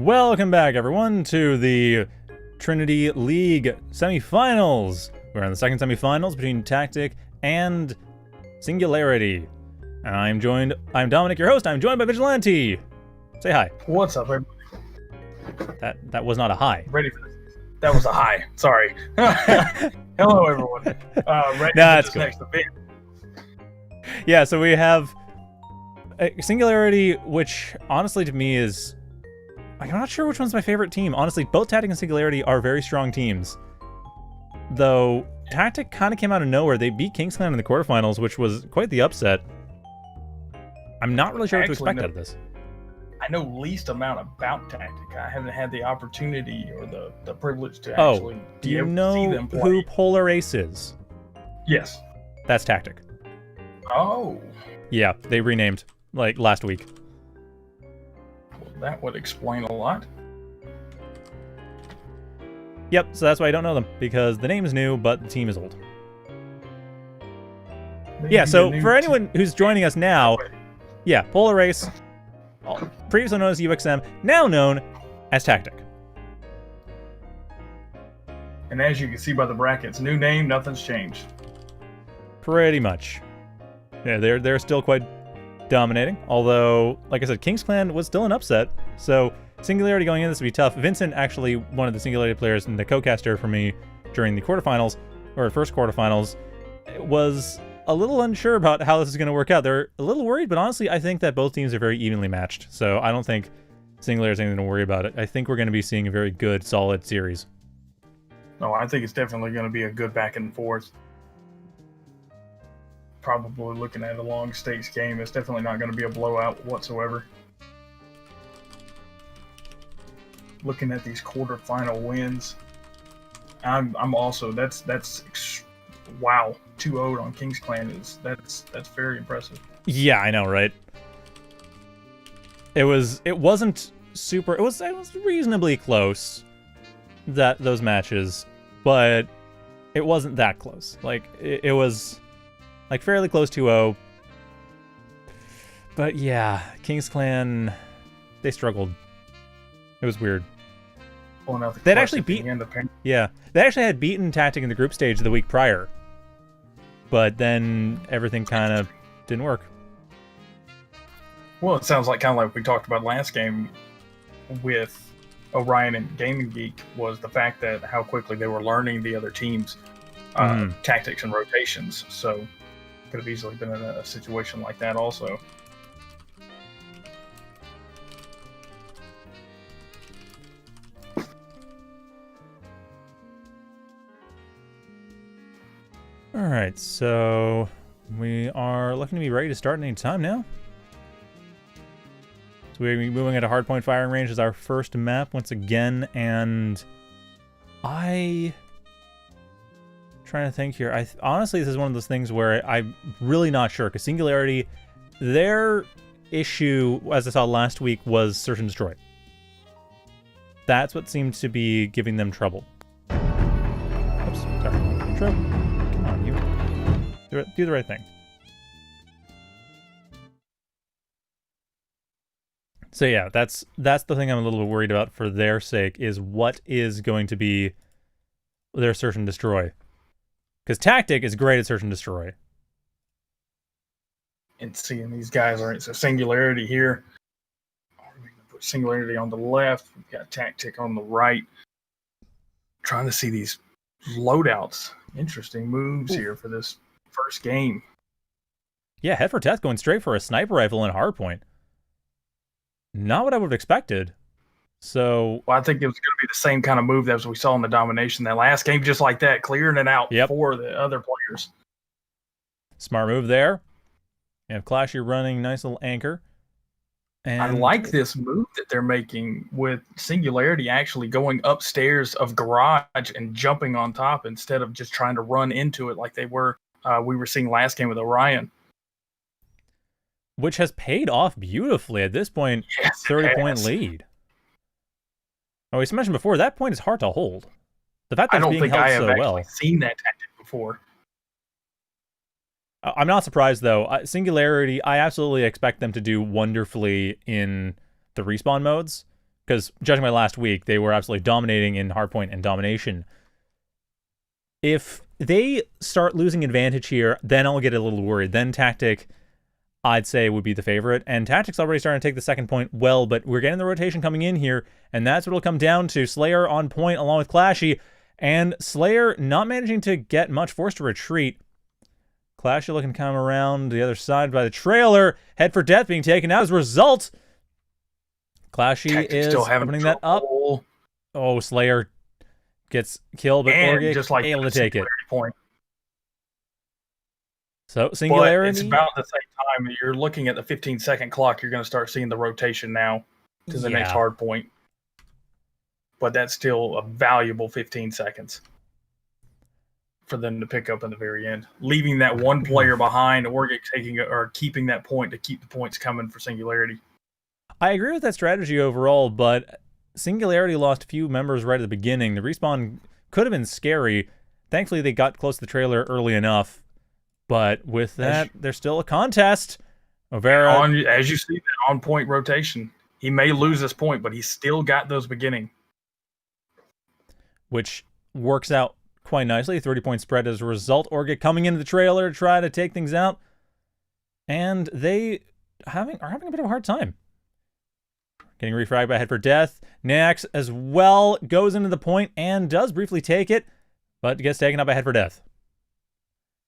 Welcome back, everyone, to the Trinity League Semifinals. We're in the second semifinals between TaktiK and Singularity. And I'm Dominic, your host. I'm joined by Vigilante. Say hi. What's up, everybody? That was not a hi. Ready for this? That was a hi. Sorry. Hello, everyone. Ready Nah, for that's this cool. next event. Yeah, so we have Singularity, which honestly to me is... I'm not sure which one's my favorite team. Honestly, both TaktiK and Singularity are very strong teams. Though, TaktiK kind of came out of nowhere. They beat Kingsclan in the quarterfinals, which was quite the upset. I'm not really sure what to expect out of this. I know least amount about TaktiK. I haven't had the opportunity or the privilege to actually Do be you able to know see them play. who Polar Ace is? Yes. That's TaktiK. Oh. Yeah, they renamed, like, last week. Well, that would explain a lot. Yep, so that's why I don't know them, because the name is new, but the team is old. Maybe Yeah, so the new for anyone who's joining us now, yeah, Polar Ace, previously known as UXM, now known as TaktiK. And as you can see by the brackets, new name, nothing's changed. Pretty much. Yeah, they're still quite dominating. Although, like I said, Kingsclan was still an upset. So Singularity going in this would be tough. Vincent, actually one of the Singularity players and the co-caster for me during the quarterfinals, or first quarterfinals, was a little unsure about how this is going to work out. They're a little worried, but honestly, I think that both teams are very evenly matched. So I don't think Singularity is anything to worry about it. I think we're going to be seeing a very good, solid series. No, I think it's definitely going to be a good back and forth. Probably looking at a long stakes game. It's definitely not going to be a blowout whatsoever. Looking at these quarterfinal wins, I'm also wow, 2-0 on Kingsclan that's very impressive. Yeah, I know, right? It wasn't super. It was reasonably close, those matches, but it wasn't that close. Like it was like fairly close 2-0. But yeah, Kingsclan, they struggled. It was weird. They'd actually beaten. Yeah, they actually had beaten TaktiK in the group stage the week prior, but then everything kind of didn't work. Well, it sounds like kind of like we talked about last game with Orion and Game&Geek was the fact that how quickly they were learning the other teams' tactics and rotations. So could have easily been in a situation like that also. All right, so we are looking to be ready to start any time now. So we're going to be moving at a hardpoint firing range as our first map once again, and trying to think here. Honestly, this is one of those things where I'm really not sure, because Singularity, their issue, as I saw last week, was search and destroy. That's what seemed to be giving them trouble. Oops, sorry. Intro. Come on, you. Do the right thing. So yeah, that's the thing I'm a little bit worried about for their sake, is what is going to be their search and destroy. Because TaktiK is great at search and destroy. And seeing these guys are so Singularity here. We're going to put Singularity on the left. We've got TaktiK on the right. Trying to see these loadouts. Interesting moves here for this first game. Yeah, head for death going straight for a sniper rifle and hardpoint. Not what I would have expected. So, well, I think it was going to be the same kind of move as we saw in the domination that last game, just like that, clearing it out for the other players. Smart move there. You have Clashy running, nice little anchor. And I like this move that they're making with Singularity actually going upstairs of garage and jumping on top instead of just trying to run into it like we were seeing last game with Orion. Which has paid off beautifully at this point. Yes, 30-point lead. Oh, we mentioned before, that point is hard to hold. The fact that I don't it's being think held I have so actually well. seen that tactic before. I'm not surprised, though. Singularity, I absolutely expect them to do wonderfully in the respawn modes, because judging by last week, they were absolutely dominating in hardpoint and domination. If they start losing advantage here, then I'll get a little worried. Then TaktiK, I'd say, would be the favorite. And TaktiK's already starting to take the second point well, but we're getting the rotation coming in here, and that's what it'll come down to. Slayer on point along with Clashy, and Slayer not managing to get much, forced to retreat. Clashy looking to come around the other side by the trailer. Head for death being taken out as a result. Clashy is still having opening that up. Oh, Slayer gets killed, but Orgic just like able to take it. Point. So, Singularity. But it's about the same time. You're looking at the 15-second clock. You're going to start seeing the rotation now to the next hard point. But that's still a valuable 15 seconds for them to pick up in the very end. Leaving that one player behind, Orgic keeping that point to keep the points coming for Singularity. I agree with that strategy overall, but Singularity lost a few members right at the beginning. The respawn could have been scary. Thankfully, they got close to the trailer early enough. But with that, there's still a contest. Overa, as you see, that on-point rotation. He may lose this point, but he's still got those beginning. Which works out quite nicely. 30-point spread as a result. Orgic coming into the trailer to try to take things out. And they are having a bit of a hard time. Getting refragged by Head for Death. Nax as well goes into the point and does briefly take it, but gets taken out by Head for Death.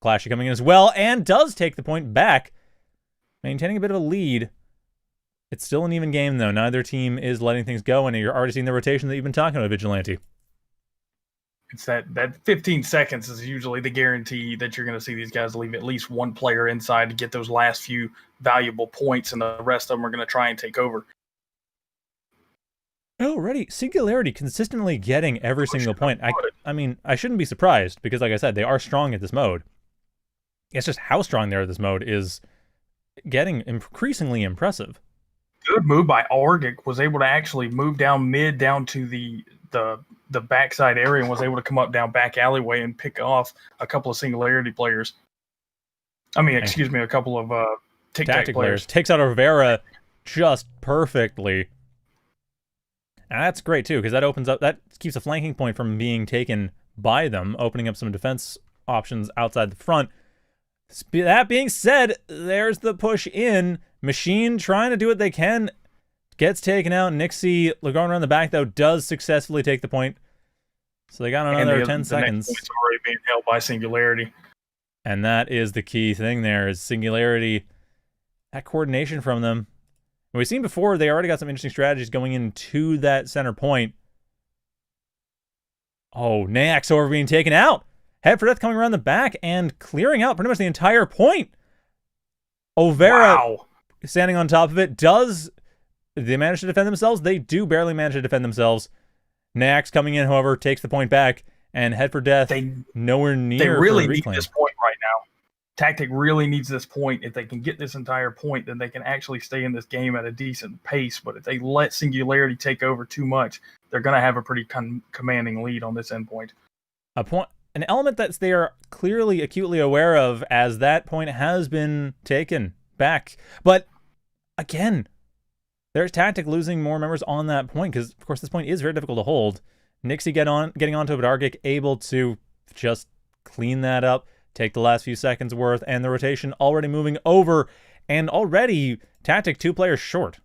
Clashy coming in as well and does take the point back, maintaining a bit of a lead. It's still an even game, though. Neither team is letting things go, and you're already seeing the rotation that you've been talking about, Vigilante. It's that 15 seconds is usually the guarantee that you're going to see these guys leave at least one player inside to get those last few valuable points, and the rest of them are going to try and take over. Already, Singularity consistently getting every single point. I mean, I shouldn't be surprised, because like I said, they are strong at this mode. It's just how strong they are at this mode is getting increasingly impressive. Good move by Orgic. Was able to actually move down mid, down to the backside area, and was able to come up down back alleyway and pick off a couple of Singularity players. I mean, excuse me, a couple of TaktiK players. Takes out Overa just perfectly. And that's great, too, because that keeps a flanking point from being taken by them, opening up some defense options outside the front. That being said, there's the push in. Machine trying to do what they can. Gets taken out. Nixie, going around the back, though, does successfully take the point. So they got another 10 seconds. The next point's already being held by Singularity. And that is the key thing there, is Singularity. That coordination from them. And we've seen before, they already got some interesting strategies going into that center point. Oh, Nax over being taken out. Head for Death coming around the back and clearing out pretty much the entire point. Overa standing on top of it. They manage to defend themselves? They do barely manage to defend themselves. Nax coming in, however, takes the point back. And Head for Death nowhere near. They really need this point right now. TaktiK really needs this point. If they can get this entire point, then they can actually stay in this game at a decent pace. But if they let Singularity take over too much, they're going to have a pretty commanding lead on this endpoint. An element that they are clearly acutely aware of, as that point has been taken back. But again, there's TaktiK losing more members on that point, because of course this point is very difficult to hold. Nixie getting onto it, but Argic able to just clean that up, take the last few seconds worth, and the rotation already moving over, and already TaktiK 2 players short.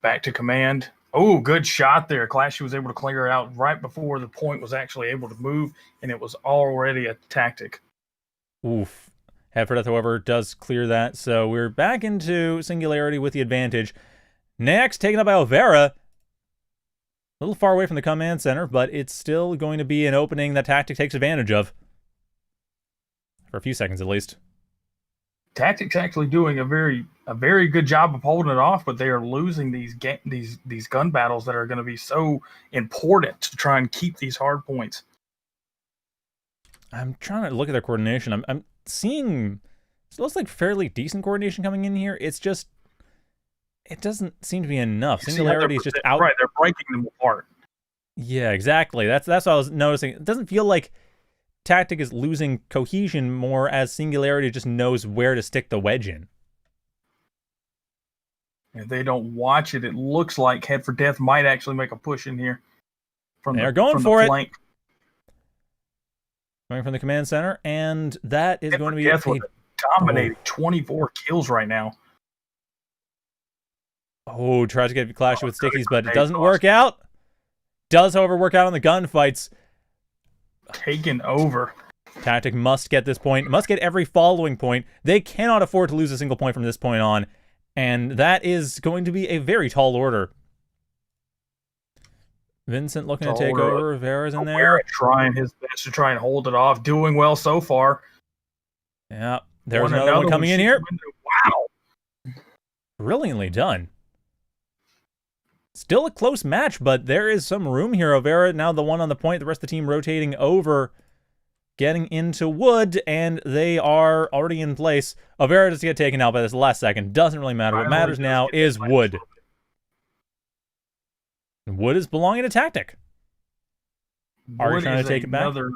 Back to command. Oh, good shot there. Clashy was able to clear out right before the point was actually able to move, and it was already a TaktiK. Oof. Head for Death, however, does clear that, so we're back into Singularity with the advantage. Next, taken up by Overa. A little far away from the command center, but it's still going to be an opening that TaktiK takes advantage of. For a few seconds, at least. TaktiK's actually doing a very good job of holding it off, but they are losing these gun battles that are going to be so important to try and keep these hard points. I'm trying to look at their coordination. I'm seeing it looks like fairly decent coordination coming in here. It's just it doesn't seem to be enough. Singularity is just out. Right, they're breaking them apart. Yeah, exactly. That's what I was noticing. It doesn't feel like TaktiK is losing cohesion more, as Singularity just knows where to stick the wedge in. If they don't watch it, it looks like Head for Death might actually make a push in here. They're going for it. Flank. Coming from the command center, and that is going to be Death with dominating 24 kills right now. Oh, tries to get clashy with stickies, but it doesn't work out. Does, however, work out on the gunfights. Taken over. TakTik must get this point, must get every following point. They cannot afford to lose a single point from this point on, and that is going to be a very tall order. Vincent looking to take over. Rivera's in there. Trying his best to try and hold it off. Doing well so far. Yeah, there's another one coming in here. Wow. Brilliantly done. Still a close match, but there is some room here. Overa now the one on the point. The rest of the team rotating over, getting into wood, and they are already in place. Overa does get taken out by this last second. Doesn't really matter. What matters now is wood. Wood is belonging to TakTik. Are you trying to take it back? Another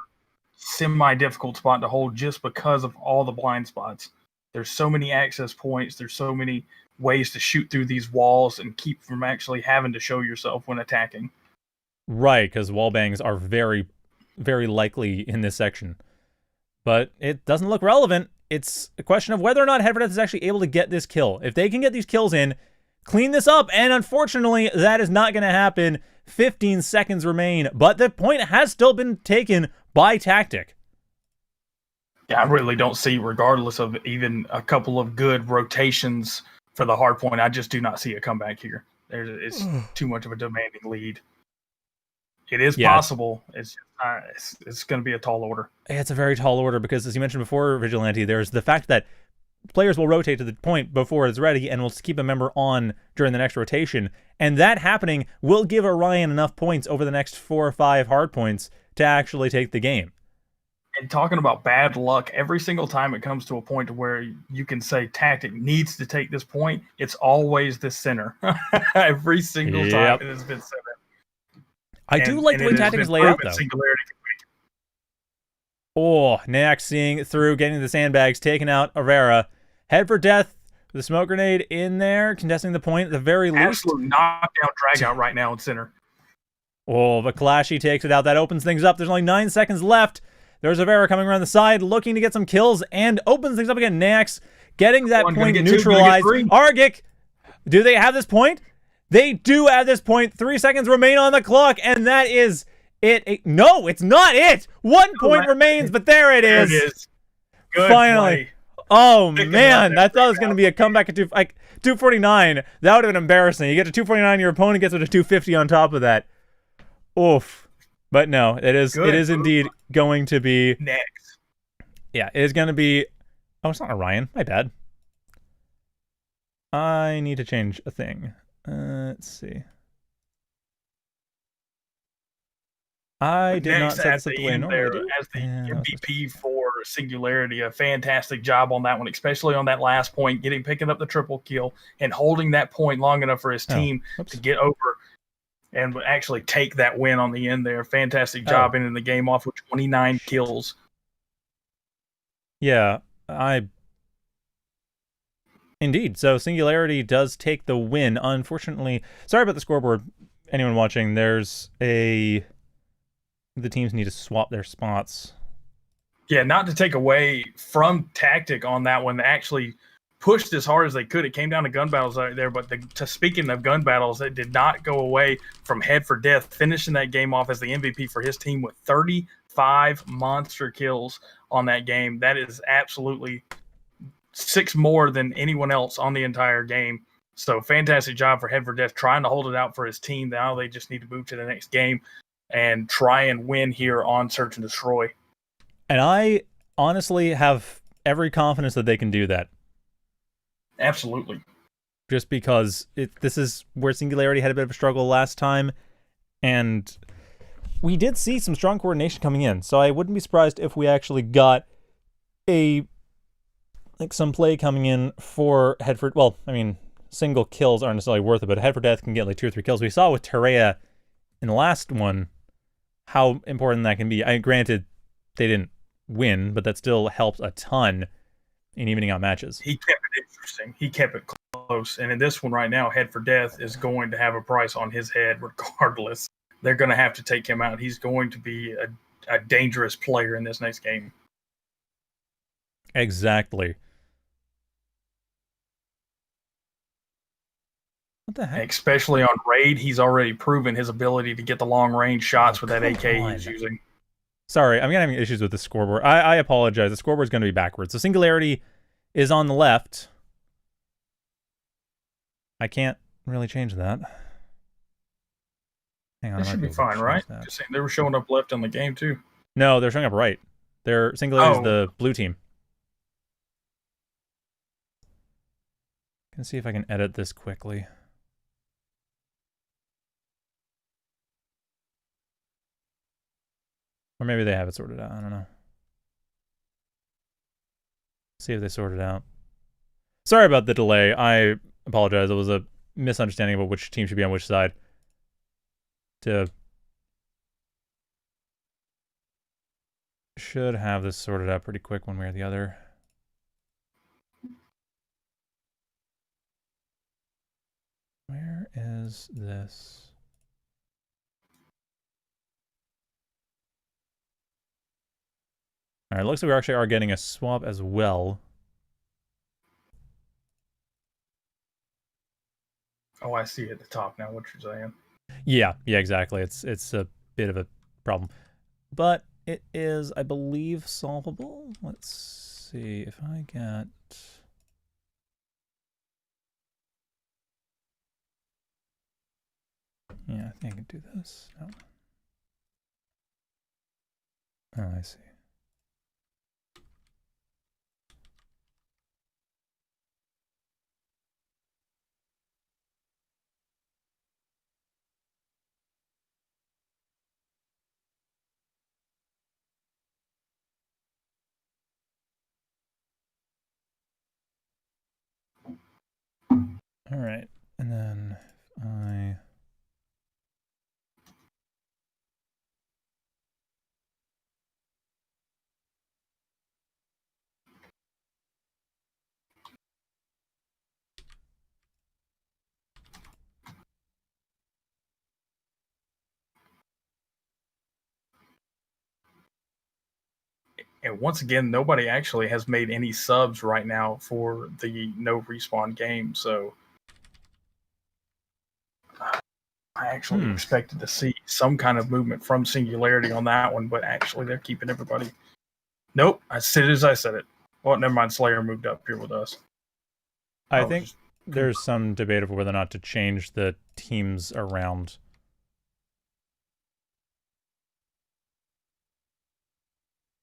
semi-difficult spot to hold just because of all the blind spots. There's so many access points. There's so many ways to shoot through these walls and keep from actually having to show yourself when attacking. Right, because wallbangs are very, very likely in this section. But it doesn't look relevant. It's a question of whether or not Head for Death is actually able to get this kill. If they can get these kills in, clean this up, and unfortunately, that is not going to happen. 15 seconds remain, but the point has still been taken by TakTik. Yeah, I really don't see, regardless of even a couple of good rotations for the hard point, I just do not see a comeback here. It's too much of a demanding lead. It is possible. It's going to be a tall order. It's a very tall order because, as you mentioned before, Vigilante, there's the fact that players will rotate to the point before it's ready and will keep a member on during the next rotation. And that happening will give Orion enough points over the next 4 or 5 hard points to actually take the game. And talking about bad luck, every single time it comes to a point where you can say TakTik needs to take this point, it's always the center. Every single time it has been center. I do like the way TakTik is laid out, though. Singularity. Oh, Nax seeing through, getting the sandbags, taking out Overa. Head for Death, the smoke grenade in there, contesting the point at the very least. Absolute knockdown, drag out right now in center. Oh, but Clashy takes it out. That opens things up. There's only 9 seconds left. There's Overa coming around the side, looking to get some kills, and opens things up again. Nax getting that point neutralized. Argic, do they have this point? They do have this point. 3 seconds remain on the clock, and that is it. No, it's not it. 1 point remains, but there it is. There it is. Good finally. Play. Oh, man. I thought it was going to be a comeback at 249. That would have been embarrassing. You get to 249, your opponent gets to 250 on top of that. Oof. But no, it is indeed going to be... Next. Yeah, it is going to be... Oh, it's not Orion. My bad. I need to change a thing. Let's see. I did not set this up the way I normally do. As the MVP for Singularity, a fantastic job on that one, especially on that last point, picking up the triple kill and holding that point long enough for his team to get over and actually take that win on the end there. Fantastic job ending the game off with 29 kills. Yeah, Indeed. So Singularity does take the win. Unfortunately, sorry about the scoreboard. Anyone watching, the teams need to swap their spots. Yeah, not to take away from TakTik on that one. They actually pushed as hard as they could. It came down to gun battles out there, but speaking of gun battles, it did not go away from Head for Death, finishing that game off as the MVP for his team with 35 monster kills on that game. That is absolutely 6 more than anyone else on the entire game. So fantastic job for Head for Death trying to hold it out for his team. Now they just need to move to the next game and try and win here on Search and Destroy. And I honestly have every confidence that they can do that. Absolutely. Just because this is where Singularity had a bit of a struggle last time, and we did see some strong coordination coming in, so I wouldn't be surprised if we actually got some play coming in for Head for... Well, I mean, single kills aren't necessarily worth it, but Head for Death can get like 2 or 3 kills. We saw with Terea in the last one how important that can be. Granted, they didn't win, but that still helps a ton in evening out matches. He kept it interesting. He kept it close. close. And in this one right now, Head for Death is going to have a price on his head regardless. They're going to have to take him out. He's going to be a dangerous player in this next game. Exactly. What the heck? Especially on Raid, he's already proven his ability to get the long-range shots with that AK on. he's using. Sorry, I'm having issues with the scoreboard. I apologize. The scoreboard's going to be backwards. So Singularity is on the left. I can't really change that. Hang on. That should be fine, right? Just saying, they were showing up left on the game, too. No, they're showing up right. Singularity is the blue team. I can see if I can edit this quickly. Or maybe they have it sorted out. I don't know. See if they sort it out. Sorry about the delay. I apologize. It was a misunderstanding about which team should be on which side. Should have this sorted out pretty quick one way or the other. Where is this? Alright, looks like we actually are getting a swap as well. Oh, I see at the top now what you're saying. Yeah, exactly. It's a bit of a problem. But it is, I believe, solvable. Let's see if I get... Yeah, I think I can do this. No. Oh, I see. All right, and then I... And once again, nobody actually has made any subs right now for the no respawn game. So I actually expected to see some kind of movement from Singularity on that one, but actually they're keeping everybody. Nope, I said it as I said it. Well, never mind. Slayer moved up here with us. I think there's some debate over whether or not to change the teams around.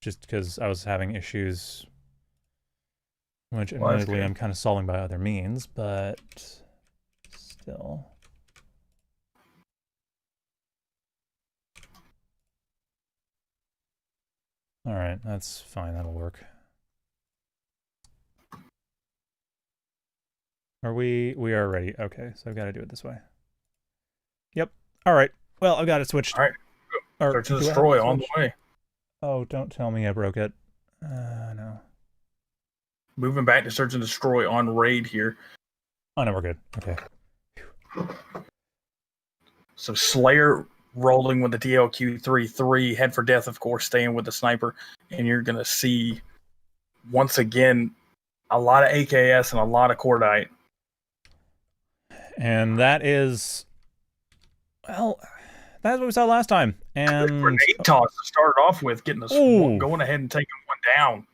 Just because I was having issues, which admittedly I'm kind of solving by other means, but still. All right, that's fine. That'll work. Are we are ready. Okay, so I've got to do it this way. Yep. All right. Well, I've got it switched. All right. Search and destroy on the way. Oh, don't tell me I broke it. No. Moving back to search and destroy on raid here. Oh, no, we're good. Okay. So Slayer rolling with the DLQ-3-3, Head for Death, of course, staying with the sniper. And you're going to see, once again, a lot of AKS and a lot of Cordite. And that is, well, that's what we saw last time. And grenade toss to start off with, getting us going ahead and taking one down.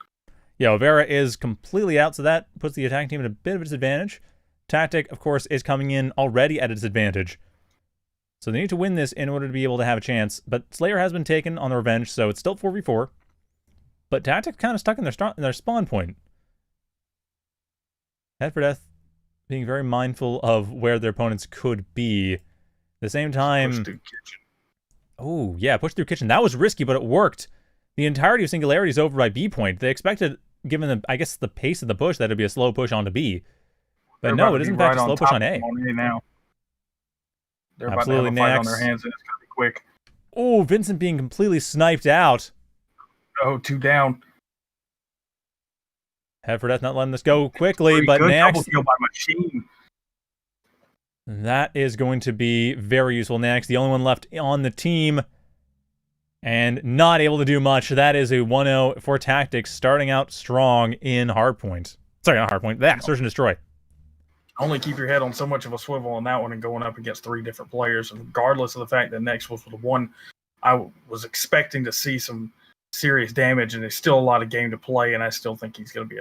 Yeah, Vera is completely out, so that puts the attacking team at a bit of a disadvantage. TaktiK, of course, is coming in already at a disadvantage. So they need to win this in order to be able to have a chance. But Slayer has been taken on the revenge, so it's still 4v4. But TaktiK kind of stuck in their spawn point. Head for Death being very mindful of where their opponents could be. At the same time... Push through kitchen. Oh, yeah, push through kitchen. That was risky, but it worked. The entirety of Singularity is over by B point. They expected, given the, I guess, the pace of the push, that it'd be a slow push onto B. But no, it is in fact a slow push on A. Now. They're Absolutely, about to have a fight on their hands, and it's going to be quick. Oh, Vincent being completely sniped out. Oh, 2 down. Head for Death not letting this go quickly, but good Nax... double kill by Machine. That is going to be very useful. Next, the only one left on the team, and not able to do much. That is a 1-0 for TaktiK, starting out strong in Hardpoint. Sorry, not Hardpoint. That Search and Destroy. Only keep your head on so much of a swivel on that one and going up against 3 different players. And regardless of the fact that Next was the one I was expecting to see some serious damage, and there's still a lot of game to play, and I still think he's going to be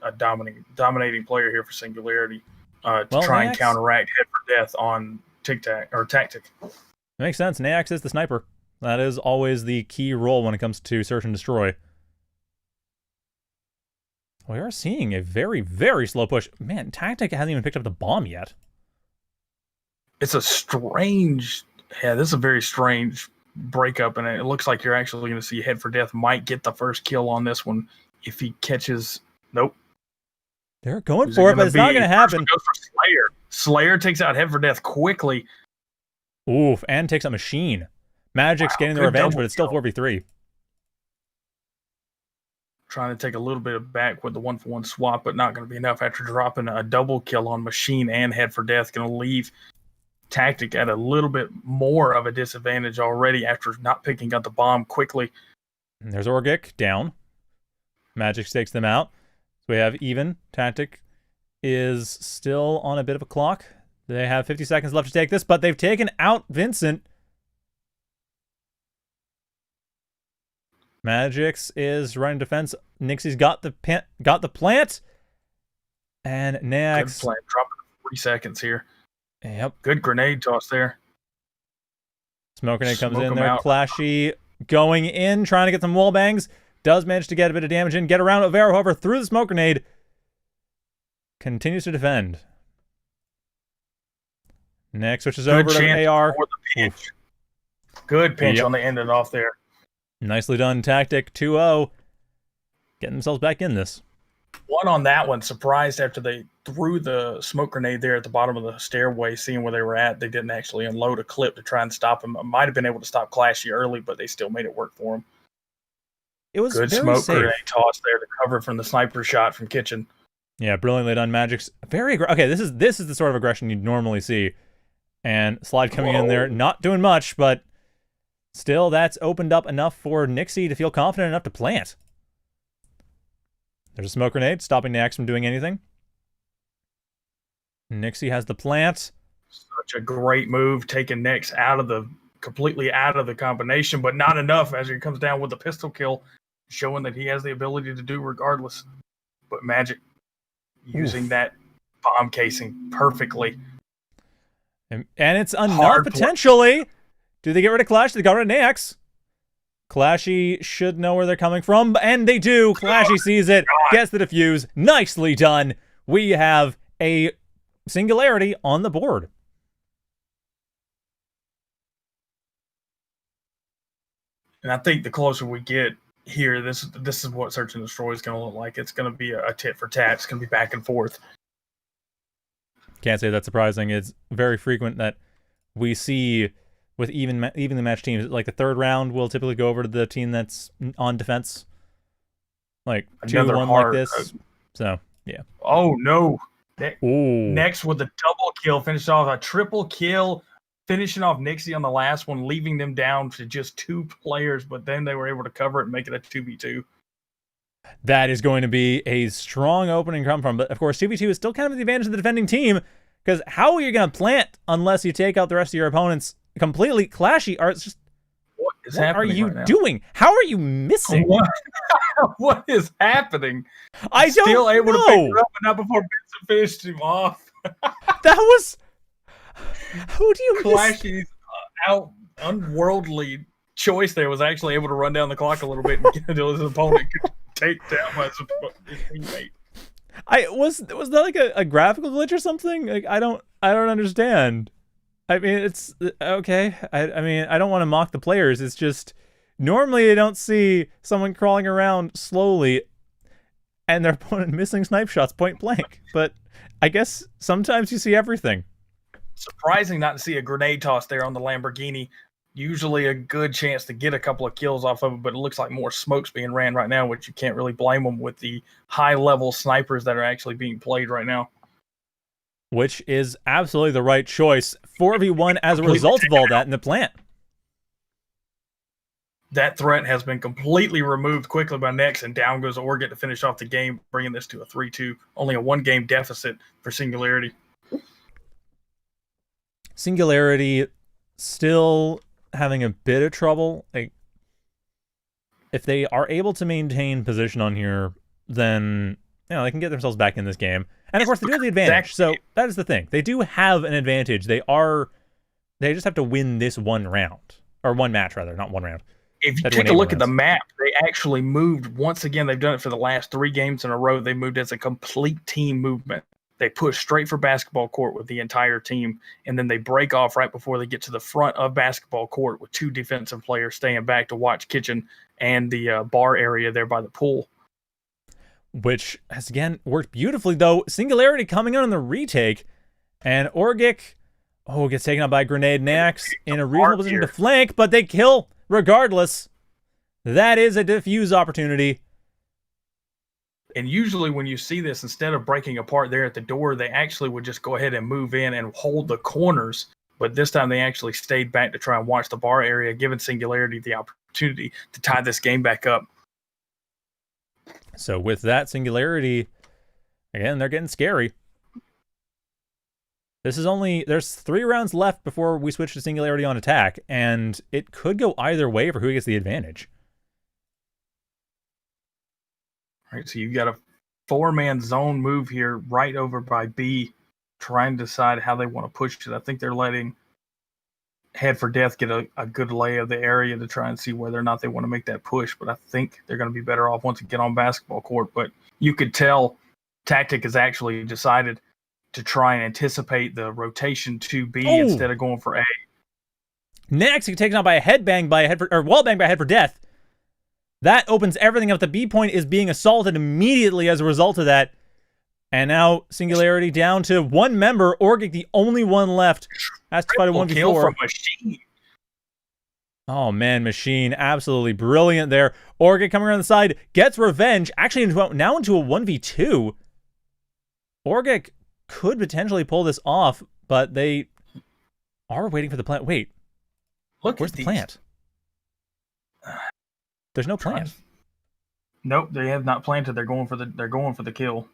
a dominating player here for Singularity to try and counteract head for death on TaktiK. Makes sense. Nayax is the sniper. That is always the key role when it comes to Search and Destroy. We are seeing a very, very slow push. Man, TaktiK hasn't even picked up the bomb yet. It's a strange... Yeah, this is a very strange breakup, and it looks like you're actually going to see Head for Death might get the first kill on this one if he catches... Nope. They're going for it, but it's not going to happen. Goes for Slayer. Slayer takes out Head for Death quickly. Oof, and takes out Machine. Magic's getting the revenge, but it's still 4v3. Trying to take a little bit of back with the 1-for-1 swap, but not going to be enough after dropping a double kill on Machine and Head for Death. Going to leave TaktiK at a little bit more of a disadvantage already after not picking up the bomb quickly. And there's Orgic down. Magic takes them out. So we have even. TaktiK is still on a bit of a clock. They have 50 seconds left to take this, but they've taken out Vincent. Magix is running defense. Nixie's got the plant. And Nax. Good plant. Dropping 40 seconds here. Yep. Good grenade toss there. Smoke grenade comes in there. Clashy going in, trying to get some wall bangs. Does manage to get a bit of damage in. Get around Overo, however, through the smoke grenade. Continues to defend. Next switches over to AR. Good pinch on the end and off there. Nicely done, TaktiK. 2-0. Getting themselves back in this. One on that one. Surprised after they threw the smoke grenade there at the bottom of the stairway, seeing where they were at. They didn't actually unload a clip to try and stop him. Might have been able to stop Clashy early, but they still made it work for him. It was good very smoke safe. Grenade toss there to cover from the sniper shot from Kitchen. Yeah, brilliantly done. Magic's very okay. This is the sort of aggression you'd normally see. And Slide coming in there, not doing much, but still, that's opened up enough for Nixie to feel confident enough to plant. There's a smoke grenade, stopping Nax from doing anything. Nixie has the plant. Such a great move, taking Nix completely out of the combination, but not enough as he comes down with the pistol kill, showing that he has the ability to do regardless. But Magic using that bomb casing perfectly. And it's enough, potentially. Do they get rid of Clash? They got rid of Nax. Clashy should know where they're coming from, and they do. Clashy sees it, gets the defuse. Nicely done. We have a Singularity on the board. And I think the closer we get here, this is what Search and Destroy is going to look like. It's going to be a tit for tat. It's going to be back and forth. Can't say that's surprising. It's very frequent that we see with even the match teams, like the third round will typically go over to the team that's on defense. Like 2-1 like this. So, yeah. Oh, no. Next with the double kill, finished off a triple kill, finishing off Nixie on the last one, leaving them down to just 2 players, but then they were able to cover it and make it a 2v2. That is going to be a strong opening come from, but of course 2v2 is still kind of the advantage of the defending team, because how are you going to plant unless you take out the rest of your opponents completely? Clashy are just... What are you doing? How are you missing? What is happening? I don't know. Still able to pick it up, but not before Vincent finished him off. That was... Who do you Clashy's unworldly choice there was actually able to run down the clock a little bit and get until his opponent could take down his teammate. Was that like a graphical glitch or something? Like I don't understand. I mean, it's okay. I mean, I don't want to mock the players. It's just normally I don't see someone crawling around slowly and their opponent missing snipe shots point blank. But I guess sometimes you see everything. Surprising not to see a grenade toss there on the Lamborghini. Usually a good chance to get a couple of kills off of it, but it looks like more smoke's being ran right now, which you can't really blame them with the high-level snipers that are actually being played right now. which is absolutely the right choice. 4v1 as a result of all that in the plant. That threat has been completely removed quickly by Nex, and down goes Oregon to finish off the game, bringing this to a 3-2. Only a one-game deficit for Singularity. Singularity still having a bit of trouble. Like, if they are able to maintain position on here, then they can get themselves back in this game. And of course, they do have the advantage. So that is the thing. They do have an advantage. They just have to win this one round. Or one match, rather, not one round. If you take a look at the map, they actually moved once again. They've done it for the last 3 games in a row. They moved as a complete team movement. They push straight for basketball court with the entire team, and then they break off right before they get to the front of basketball court with 2 defensive players staying back to watch kitchen and the bar area there by the pool. Which has, again, worked beautifully, though. Singularity coming out on the retake, and Orgic, gets taken out by Grenade Nax in a reasonable position to flank, but they kill regardless. That is a defuse opportunity. And usually when you see this, instead of breaking apart there at the door, they actually would just go ahead and move in and hold the corners. But this time they actually stayed back to try and watch the bar area, giving Singularity the opportunity to tie this game back up. So with that, Singularity, again, they're getting scary. There's 3 rounds left before we switch to Singularity on attack, and it could go either way for who gets the advantage. All right, so you've got a 4-man zone move here right over by B, trying to decide how they want to push it. I think they're letting Head for Death get a good lay of the area to try and see whether or not they want to make that push, but I think they're going to be better off once they get on basketball court. But you could tell TaktiK has actually decided to try and anticipate the rotation to B instead of going for A. Next, he taken out by a headbang wallbang by Head for Death. That opens everything up. The B point is being assaulted immediately as a result of that. And now Singularity down to 1 member. Orgic, the only one left, has to fight a 1v4. Kill from Machine. Oh, man, Machine. Absolutely brilliant there. Orgic coming around the side, gets revenge. Actually, now into a 1v2. Orgic could potentially pull this off, but they are waiting for the plant. Wait. Where's the plant? There's no plant. Nope, they have not planted. They're going for the kill.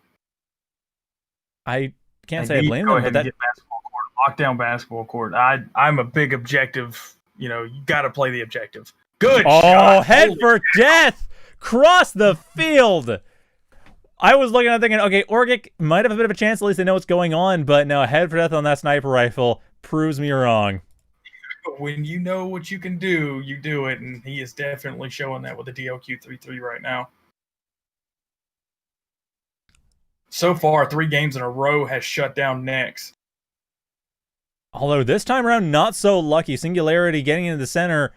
I can't say I blame them, but get basketball court, lock down basketball court. I'm a big objective. You got to play the objective. Good. Oh, Head for Death, cross the field. I was looking at thinking, okay, Orgic might have a bit of a chance. At least they know what's going on. But no, Head for Death on that sniper rifle proves me wrong. When you know what you can do, you do it, and he is definitely showing that with the DLQ-33 right now. So far, 3 games in a row has shut down Nex. Although this time around, not so lucky. Singularity getting into the center.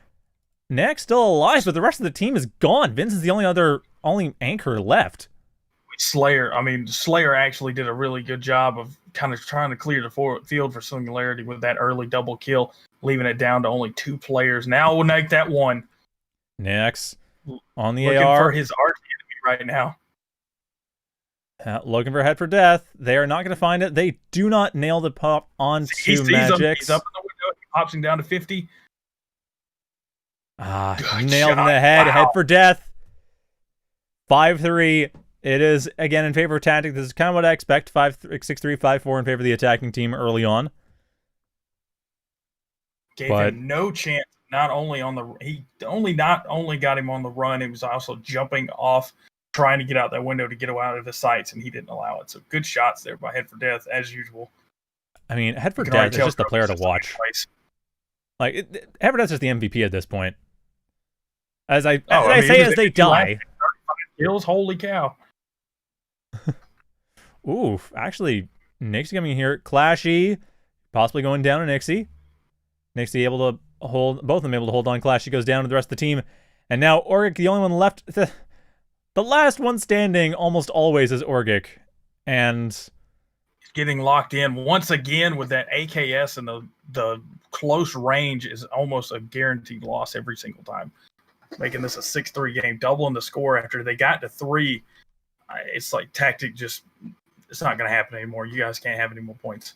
Nex still alive, but the rest of the team is gone. Vince is the only anchor left. Slayer actually did a really good job of kind of trying to clear the field for Singularity with that early double kill, leaving it down to only 2 players. Now we'll make that 1. Nex on the looking AR. For his arch enemy right now. Looking for Head for Death. They are not going to find it. They do not nail the pop onto Magix. He's up in the window. He pops him down to 50. Nailed in the head. Wow. Head for Death. 5-3. It is, again, in favor of TaktiK. This is kind of what I expect. 6-3, 5-4 in favor of the attacking team early on. Gave him no chance. Not only got him on the run, he was also jumping off, trying to get out that window to get out of the sights, and he didn't allow it. So good shots there by Head for Death, as usual. I mean, Head for Death is just the player to watch. Like, Head for Death is just the MVP at this point. As they die. Kills, holy cow. Ooh, actually, Nixie coming in here. Clashy, possibly going down to Nixie. Nixie able to hold, both of them able to hold on. Clashy goes down to the rest of the team. And now Orgic, the only one left. The last one standing almost always is Orgic. And getting locked in once again with that AKS, and the close range is almost a guaranteed loss every single time. Making this a 6-3 game, doubling the score after they got to 3. It's like TaktiK just it's not going to happen anymore. You guys can't have any more points.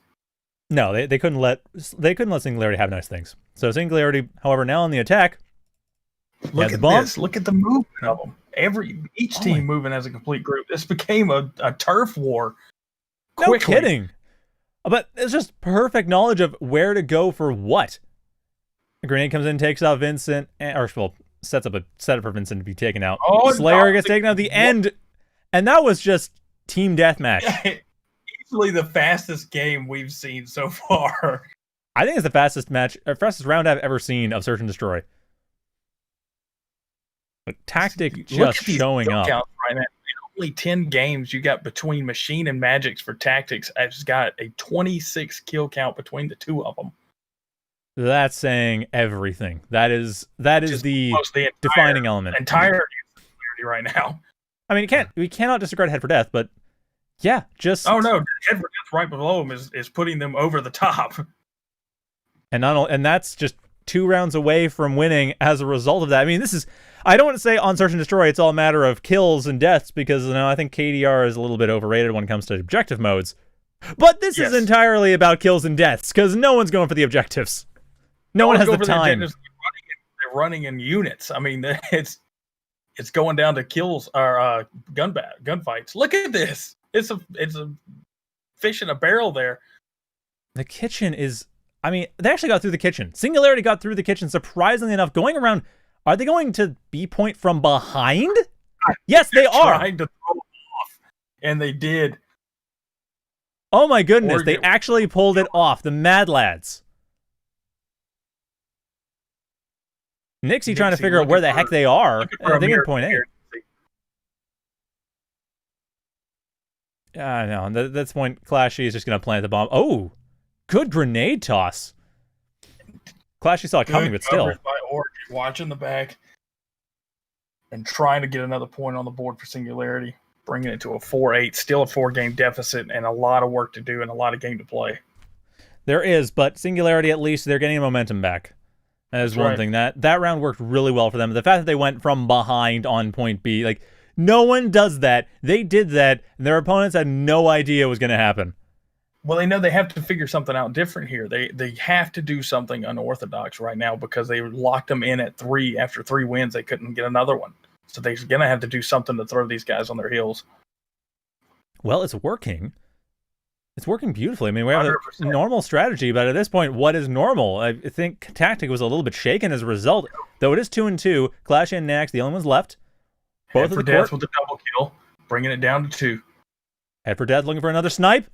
No, they couldn't let Singularity have nice things. So Singularity, however, now on the attack. Look at this. Look at the movement of them. Each team moving as a complete group. This became a turf war. Quickly. No kidding. But it's just perfect knowledge of where to go for what. A grenade comes in, takes out Vincent, sets up a setup for Vincent to be taken out. Slayer gets taken out at the end, and that was just team deathmatch. Easily the fastest game we've seen so far. I think it's the fastest round I've ever seen of Search and Destroy. But TakTK just showing up. Right now. In only 10 games you got between Machine and Magic's for TakTK. I've got a 26 kill count between the two of them. That's saying everything. That is the defining element. Entire right now. I mean, we cannot disregard Head for Death, but yeah, just oh no, Head for Death right below him is putting them over the top. And that's just 2 rounds away from winning as a result of that. I mean, I don't want to say on Search and Destroy it's all a matter of kills and deaths, because I think KDR is a little bit overrated when it comes to objective modes. But this is entirely about kills and deaths, because no one's going for the objectives. No one has the time. They're running in units. I mean, it's going down to kills or gunfights. Look at this. It's a fish in a barrel there. The kitchen is. I mean, they actually got through the kitchen. Singularity got through the kitchen, surprisingly enough. Going around, are they going to B point from behind? Yes, they are. Trying to throw them off, and they did. Oh my goodness, they actually pulled it off. The Mad Lads. Nixie trying to figure out where the heck they are. They're in point A. No, that's point. Clashy is just going to plant the bomb. Oh, good grenade toss. Clashy saw it coming, but still. By Orion, watching the back and trying to get another point on the board for Singularity, bringing it to a 4-8, still a 4-game deficit, and a lot of work to do and a lot of game to play. There is, but Singularity, at least, they're getting momentum back. That is one thing. That round worked really well for them. The fact that they went from behind on point B, like, no one does that. They did that, and their opponents had no idea it was going to happen. Well, they know they have to figure something out different here. They have to do something unorthodox right now, because they locked them in at 3. After 3 wins, they couldn't get another one. So they're going to have to do something to throw these guys on their heels. Well, it's working. It's working beautifully. I mean, we have 100%. A normal strategy, but at this point, what is normal? I think TakTK was a little bit shaken as a result, though it is 2-2. Clash and Nax, the only ones left. Both of the court with a double kill, bringing it down to 2. Head for Death looking for another snipe.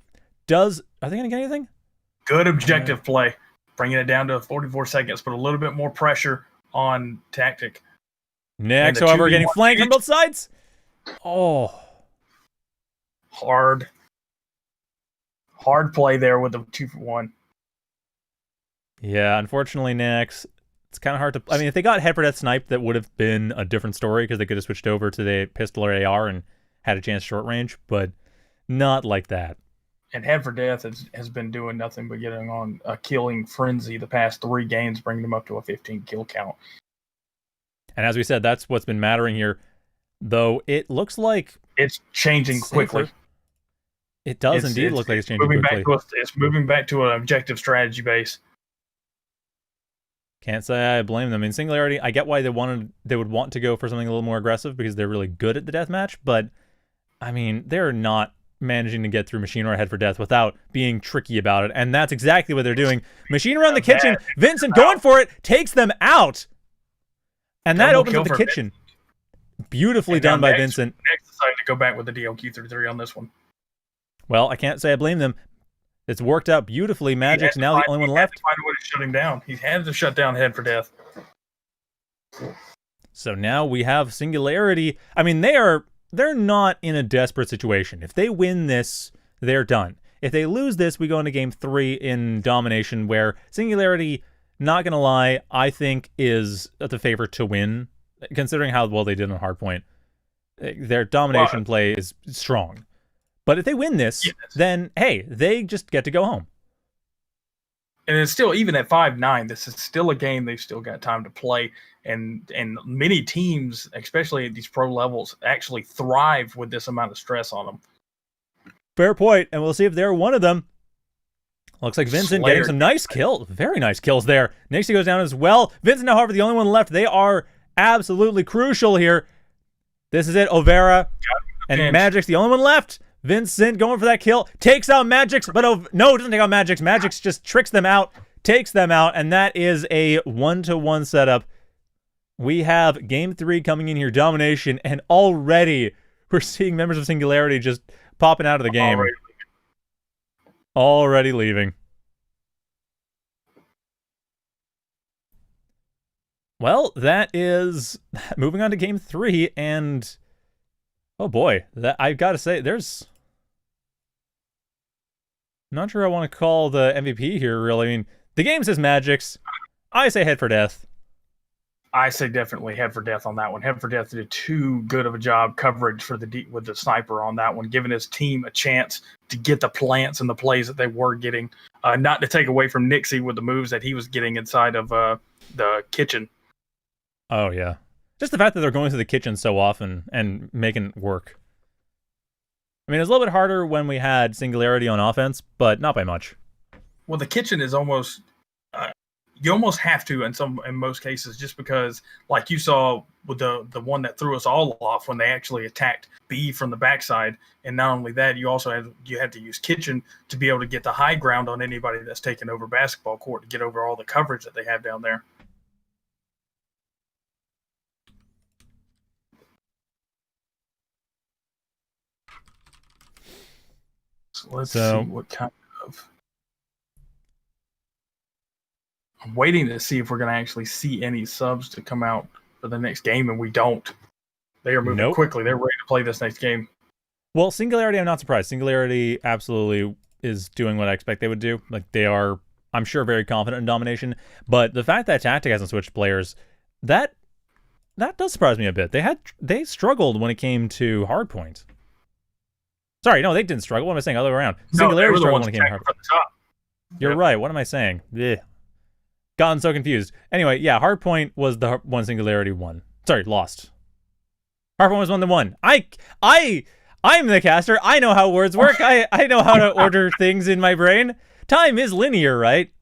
Are they going to get anything? Good objective play. Bringing it down to 44 seconds, put a little bit more pressure on TakTK. Next, however, getting flanked from both sides. Oh. Hard play there with the 2-for-1. Yeah, unfortunately, next, it's kind of hard to. I mean, if they got Head for Death sniped, that would have been a different story, because they could have switched over to the pistol or AR and had a chance short range, but not like that. And Head for Death has been doing nothing but getting on a killing frenzy the past 3 games, bringing them up to a 15 kill count. And as we said, that's what's been mattering here, though it looks like it's changing quickly. It does indeed look like it's changing quickly. It's moving back to an objective strategy base. Can't say I blame them. In Singularity, I get why they would want to go for something a little more aggressive, because they're really good at the deathmatch, but I mean, they're not managing to get through Machine or Head for Death without being tricky about it, and that's exactly what they're doing. Machine around the kitchen, Vincent going for it, takes them out, and that opens up the kitchen. Beautifully done by Vincent. Next decided to go back with the DLQ-33 on this one. Well, I can't say I blame them. It's worked out beautifully. Magic's now the only one left. He had to find a way to shut him down. He had to shut down Head for Death. So now we have Singularity. I mean, they're not in a desperate situation. If they win this, they're done. If they lose this, we go into game 3 in domination, where Singularity, not gonna lie, I think is the favorite to win, considering how well they did on Hardpoint. Their domination play is strong. But if they win this, then, hey, they just get to go home. And it's still, even at 5-9, this is still a game they've still got time to play. And many teams, especially at these pro levels, actually thrive with this amount of stress on them. Fair point, and we'll see if they're one of them. Looks like Vincent Slayer. getting some nice kills. Very nice kills there. Nixie goes down as well. Vincent, however, the only one left. They are absolutely crucial here. This is it. Overa and Magic's the only one left. Vincent going for that kill. Takes out Magic's, but no, doesn't take out Magic's. Magic's just tricks them out, takes them out, and that is a 1-to-1 setup. We have game 3 coming in here, domination, and already we're seeing members of Singularity just popping out of the game. Already leaving. Well, that is moving on to game 3, and oh boy, that I've got to say, there's. I'm not sure I want to call the MVP here. Really, I mean, the game says Magic's. I say head for death. I say definitely head for death on that one. Head for death did too good of a job coverage for with the sniper on that one, giving his team a chance to get the plants and the plays that they were getting. Not to take away from Nixie with the moves that he was getting inside of the kitchen. Oh yeah, just the fact that they're going to the kitchen so often and making it work. I mean, it's a little bit harder when we had Singularity on offense, but not by much. Well, the kitchen is almost. You almost have to in most cases, just because, like you saw with the one that threw us all off when they actually attacked B from the backside, and not only that, you also had to use kitchen to be able to get the high ground on anybody that's taking over basketball court to get over all the coverage that they have down there. So let's see what kind of. I'm waiting to see if we're going to actually see any subs to come out for the next game, and we don't. They are moving quickly. They're ready to play this next game. Well, Singularity, I'm not surprised. Singularity absolutely is doing what I expect they would do. Like, they are, I'm sure, very confident in domination. But the fact that TakTik hasn't switched players, that does surprise me a bit. They struggled when it came to hardpoint. Sorry, no, they didn't struggle. What am I saying? Other way around. Singularity struggled when it came to hardpoint. You're right. What am I saying? Ugh. Gotten so confused. Anyway, yeah, hardpoint was the one Singularity won. Sorry, lost. Hardpoint was one that won. I'm the caster. I know how words work. I know how to order things in my brain. Time is linear, right?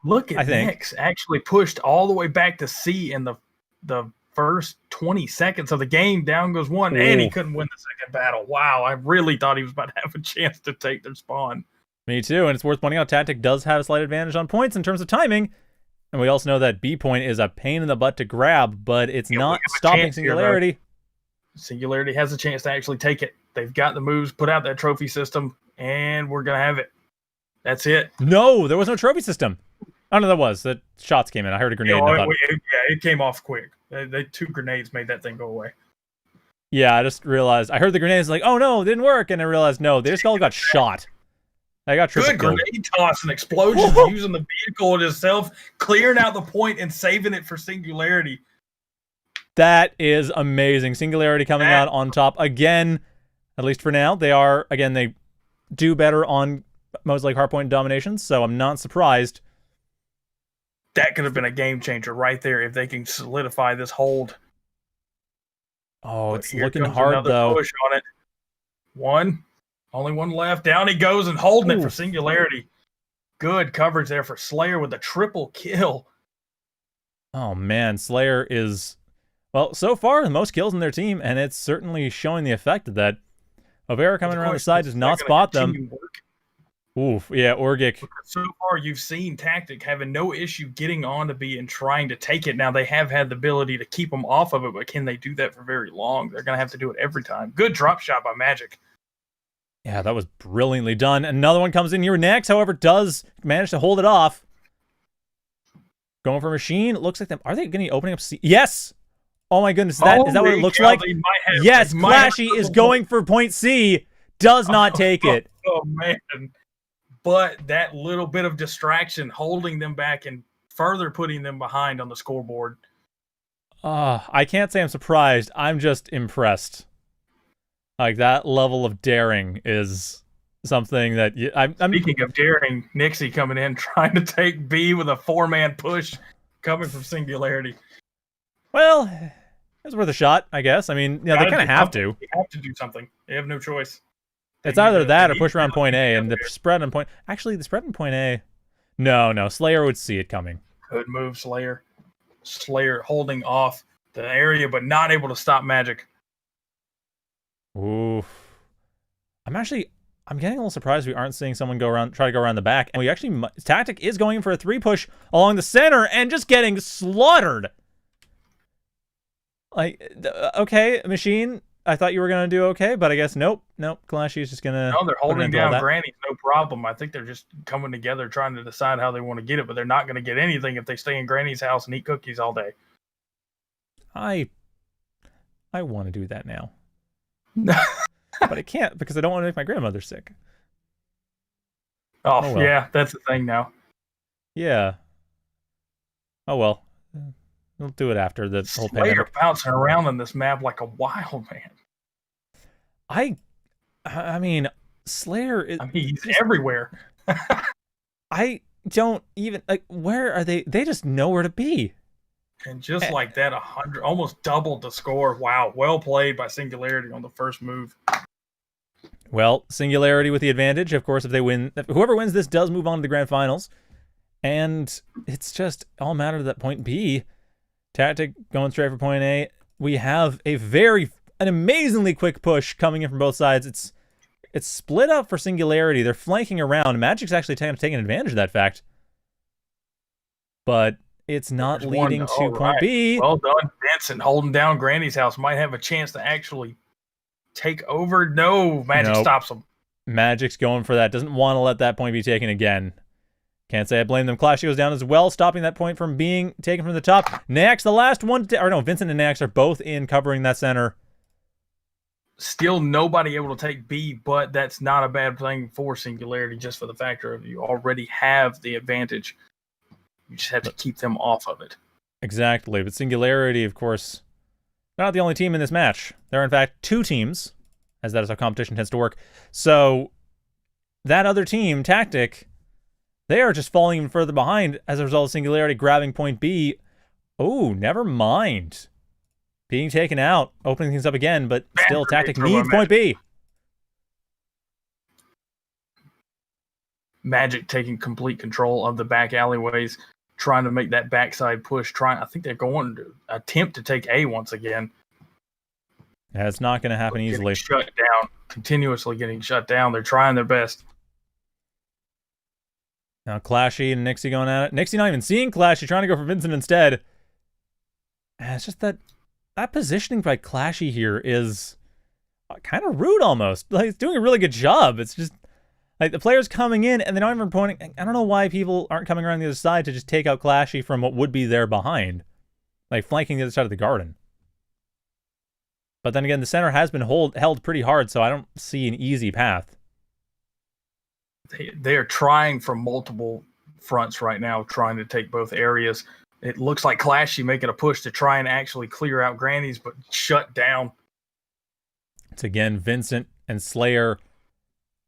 Look at Nix actually pushed all the way back to C in the first 20 seconds of the game. Down goes one, and he couldn't win the second battle. Wow, I really thought he was about to have a chance to take their spawn. Me too, and it's worth pointing out TakTik does have a slight advantage on points in terms of timing. And we also know that B point is a pain in the butt to grab, but it's not stopping Singularity. Here, Singularity has a chance to actually take it. They've got the moves, put out that trophy system, and we're going to have it. That's it. No, there was no trophy system. Oh, no, there was. The shots came in. I heard a grenade. It came off quick. They 2 grenades made that thing go away. Yeah, I just realized. I heard the grenades like, oh, no, it didn't work. And I realized, no, they just all got shot. I got triple good grenade toss and explosions using the vehicle itself, clearing out the point and saving it for Singularity. That is amazing. Singularity coming out on top again, at least for now. They do better on modes like hardpoint and domination, so I'm not surprised. That could have been a game changer right there if they can solidify this hold. Oh, it's looking hard though. Push on it. Only one left. Down he goes and holding it for Singularity. Good coverage there for Slayer with a triple kill. Oh man, Slayer is, well, so far the most kills in their team, and it's certainly showing the effect of that. Overa coming around the side does not spot them. Oof, yeah, Orgic. So far you've seen TakTik having no issue getting on to B and trying to take it. Now they have had the ability to keep them off of it, but can they do that for very long? They're going to have to do it every time. Good drop shot by Magic. Yeah, that was brilliantly done. Another one comes in here next, however, does manage to hold it off. Going for Machine. It looks like them. Are they going to be opening up C? Yes! Oh my goodness, is that what it looks like? Yes, Clashy is going for point C. Does not take it. Oh, man. But that little bit of distraction holding them back and further putting them behind on the scoreboard. I can't say I'm surprised. I'm just impressed. Like, that level of daring is something that I'm Speaking of daring, Nixie coming in trying to take B with a 4-man push coming from Singularity. Well, it's worth a shot, I guess. I mean, they kind of have to. They have to do something. They have no choice. It's either that or push around point A, and the spread on point... Actually, the spread on point A... No, Slayer would see it coming. Good move, Slayer. Slayer holding off the area, but not able to stop Magic. Oof. I'm getting a little surprised we aren't seeing someone try to go around the back. And we actually... TakTik is going for a 3-push along the center and just getting slaughtered. Like, okay, Machine... I thought you were going to do okay, but I guess nope. Clashy's just going to... No, they're holding down Granny, no problem. I think they're just coming together trying to decide how they want to get it, but they're not going to get anything if they stay in Granny's house and eat cookies all day. I want to do that now. But I can't because I don't want to make my grandmother sick. Oh well. Yeah, that's the thing now. Yeah. Oh, well. We'll do it after the whole pandemic. pandemic. Bouncing around on this map like a wild man. I mean, Slayer is... he's everywhere. I don't even... Like, where are they? They just know where to be. And just like that, 100... Almost doubled the score. Wow. Well played by Singularity on the first move. Well, Singularity with the advantage. Of course, if they win... Whoever wins this does move on to the Grandfinals. And it's just all a matter of that point B. TakTik going straight for point A. We have an amazingly quick push coming in from both sides. It's split up for Singularity. They're flanking around. Magic's actually taking advantage of that fact. But it's not leading to point B. Well done, Vincent. Holding down Granny's house. Might have a chance to actually take over. No, Magic stops him. Magic's going for that. Doesn't want to let that point be taken again. Can't say I blame them. Clashy goes down as well, stopping that point from being taken from the top. Nax, the last one. Vincent and Nax are both in covering that center. Still nobody able to take B, but that's not a bad thing for Singularity, just for the factor of you already have the advantage. You just have to keep them off of it. Exactly. But Singularity, of course, not the only team in this match. There are, in fact, 2 teams, as that is how competition tends to work. So that other team, TakTik... They are just falling even further behind as a result of Singularity grabbing point B. Oh, never mind. Being taken out, opening things up again, but still TakTik needs point B. Magic taking complete control of the back alleyways, trying to make that backside push. I think they're going to attempt to take A once again. Yeah, it's not going to happen easily. Shut down, continuously getting shut down. They're trying their best. Now Clashy and Nixie going at it. Nixie not even seeing Clashy, trying to go for Vincent instead. And it's just that positioning by Clashy here is kind of rude almost. Like, it's doing a really good job. It's just like the players coming in and they're not even pointing. I don't know why people aren't coming around the other side to just take out Clashy from what would be there behind. Like flanking the other side of the garden. But then again, the center has been held pretty hard, so I don't see an easy path. They are trying from multiple fronts right now, trying to take both areas. It looks like Clashy making a push to try and actually clear out Granny's, but shut down. It's again Vincent and Slayer.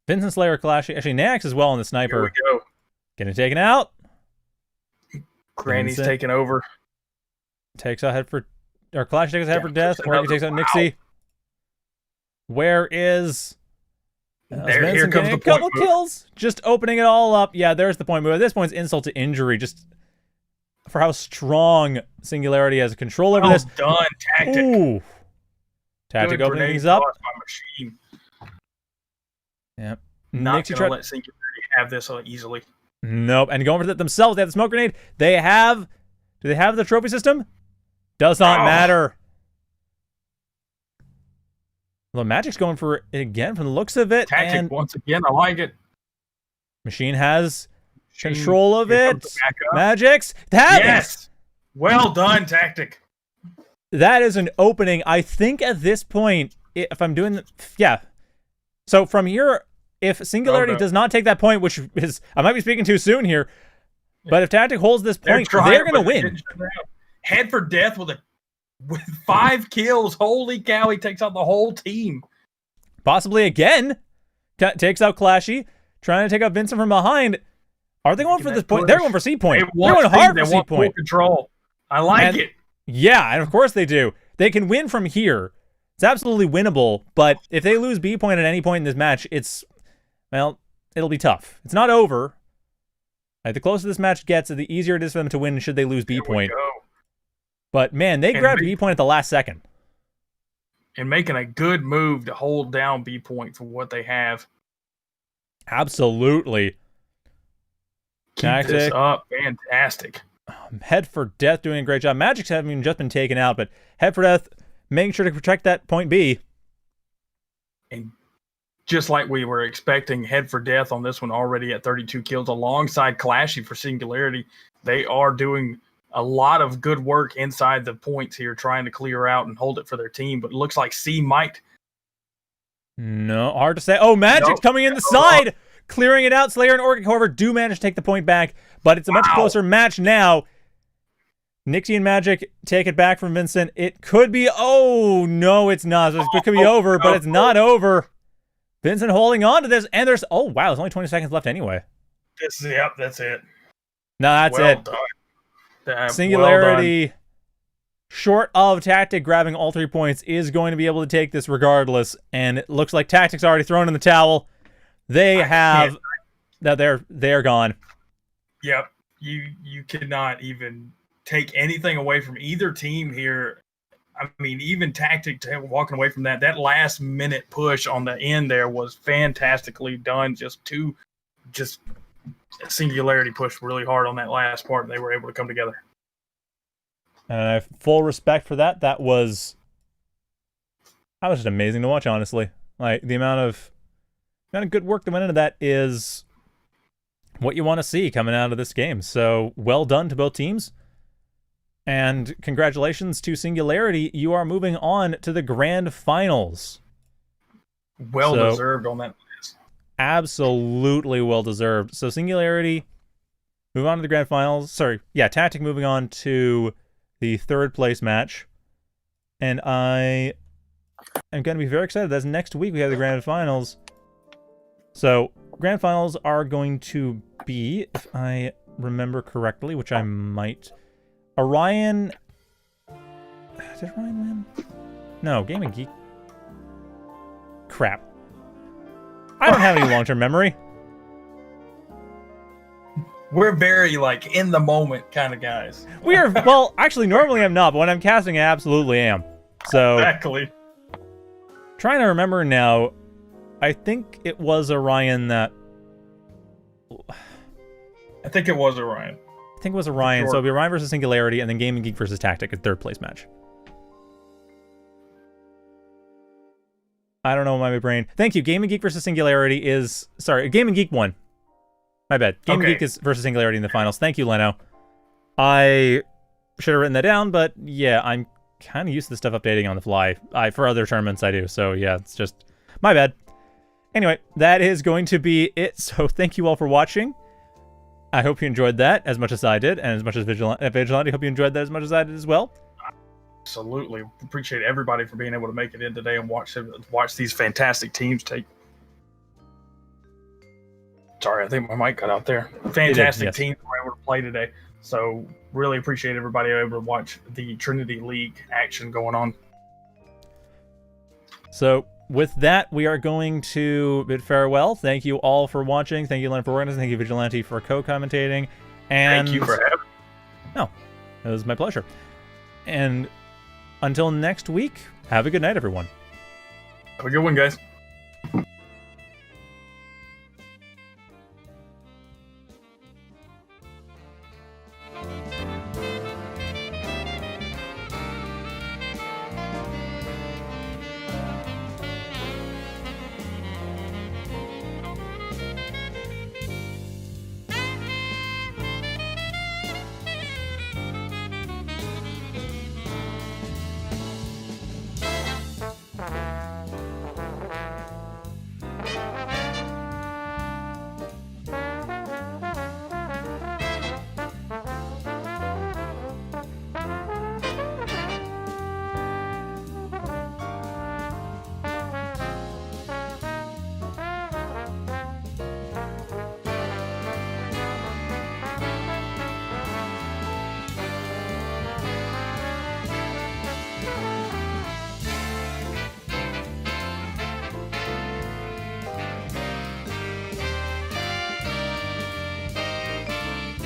Vincent, Slayer, Clashy. Actually, Nax as well on the sniper. Here we go. Getting taken out. Granny's taking over. Takes out head for... Or Clashy takes out head for death. Or he takes out Nixie. Where is... Here comes the a couple kills, just opening it all up. Yeah, there's the point move. At this point, it's insult to injury, just for how strong Singularity has control over this. Done, TakTik. Ooh. TakTik opening things up. Yep. Not going to let Singularity have this easily. Nope. And going for that themselves, they have the smoke grenade. Do they have the trophy system? Does not matter. Well, Magic's going for it again from the looks of it. TakTik once again. I like it. Machine has control of it. Magic's. Yes. Well done, TakTik. That is an opening. I think at this point, if I'm doing... Yeah. So from here, if Singularity does not take that point, which is... I might be speaking too soon here. But if TakTik holds this point, they're going to win. Head for death with 5 kills. Holy cow, he takes out the whole team. Possibly again. Takes out Clashy. Trying to take out Vincent from behind. Are they going for this point? They're going for C point. They're going hard for C point. Control. I like it. Yeah, and of course they do. They can win from here. It's absolutely winnable, but if they lose B point at any point in this match, well, it'll be tough. It's not over. Like, the closer this match gets, the easier it is for them to win should they lose B point. But, man, they grabbed B point at the last second. And making a good move to hold down B point for what they have. Absolutely. Keep this up. Fantastic. Head for Death doing a great job. Magic's having just been taken out, but Head for Death making sure to protect that point B. And just like we were expecting, Head for Death on this one already at 32 kills alongside Clashy for Singularity. They are doing a lot of good work inside the points here, trying to clear out and hold it for their team. But it looks like C might. No, hard to say. Oh, Magic's coming in the side, clearing it out. Slayer and Orchid, however, do manage to take the point back, but it's a much closer match now. Nixie and Magic take it back from Vincent. It could be. Oh, no, it's not. It could be over, but it's not over. Vincent holding on to this, and there's. Oh, wow, there's only 20 seconds left anyway. Yep, that's it. No, that's it. Done. Singularity, short of TakTik grabbing all 3 points, is going to be able to take this regardless. And it looks like TakTik's already thrown in the towel. They have that they're gone. Yep, you cannot even take anything away from either team here. I mean, even TakTik walking away from that last minute push on the end there was fantastically done. Just Singularity pushed really hard on that last part, and they were able to come together. And I have full respect for that. That was just amazing to watch, honestly. Like, the amount of good work that went into that is what you want to see coming out of this game. So, well done to both teams. And congratulations to Singularity. You are moving on to the Grand Finals. Well deserved on that. Absolutely well deserved. So Singularity move on to the Grand Finals. Sorry, yeah, TakTik moving on to the 3rd place match. And I am going to be very excited. That's next week we have the Grand Finals. So Grand Finals are going to be, if I remember correctly, which I might, Orion. Did Orion win? No, Game&Geek. Crap. I don't have any long-term memory. We're very, in the moment kind of guys. We are, well, actually, normally I'm not, but when I'm casting, I absolutely am. So, exactly. Trying to remember now, I think it was Orion that... I think it was Orion. Sure. So it'll be Orion versus Singularity, and then Game&Geek versus TakTik, a 3rd place match. I don't know why my brain... Thank you. Game&Geek versus Singularity is... Sorry, Game&Geek won. My bad. Game&Geek is versus Singularity in the finals. Thank you, Leno. I should have written that down, but yeah, I'm kind of used to this stuff updating on the fly. For other tournaments, I do. So yeah, it's just... My bad. Anyway, that is going to be it. So thank you all for watching. I hope you enjoyed that as much as I did, and as much as Vigilante, hope you enjoyed that as much as I did as well. Absolutely. Appreciate everybody for being able to make it in today and watch these fantastic teams take. Sorry, I think my mic cut out there. Fantastic teams were able to play today. So really appreciate everybody able to watch the Trinity League action going on. So with that, we are going to bid farewell. Thank you all for watching. Thank you, Len, for organizing. Thank you, Vigilante, for co-commentating. And thank you for having me. No, it was my pleasure. And until next week, have a good night, everyone. Have a good one, guys.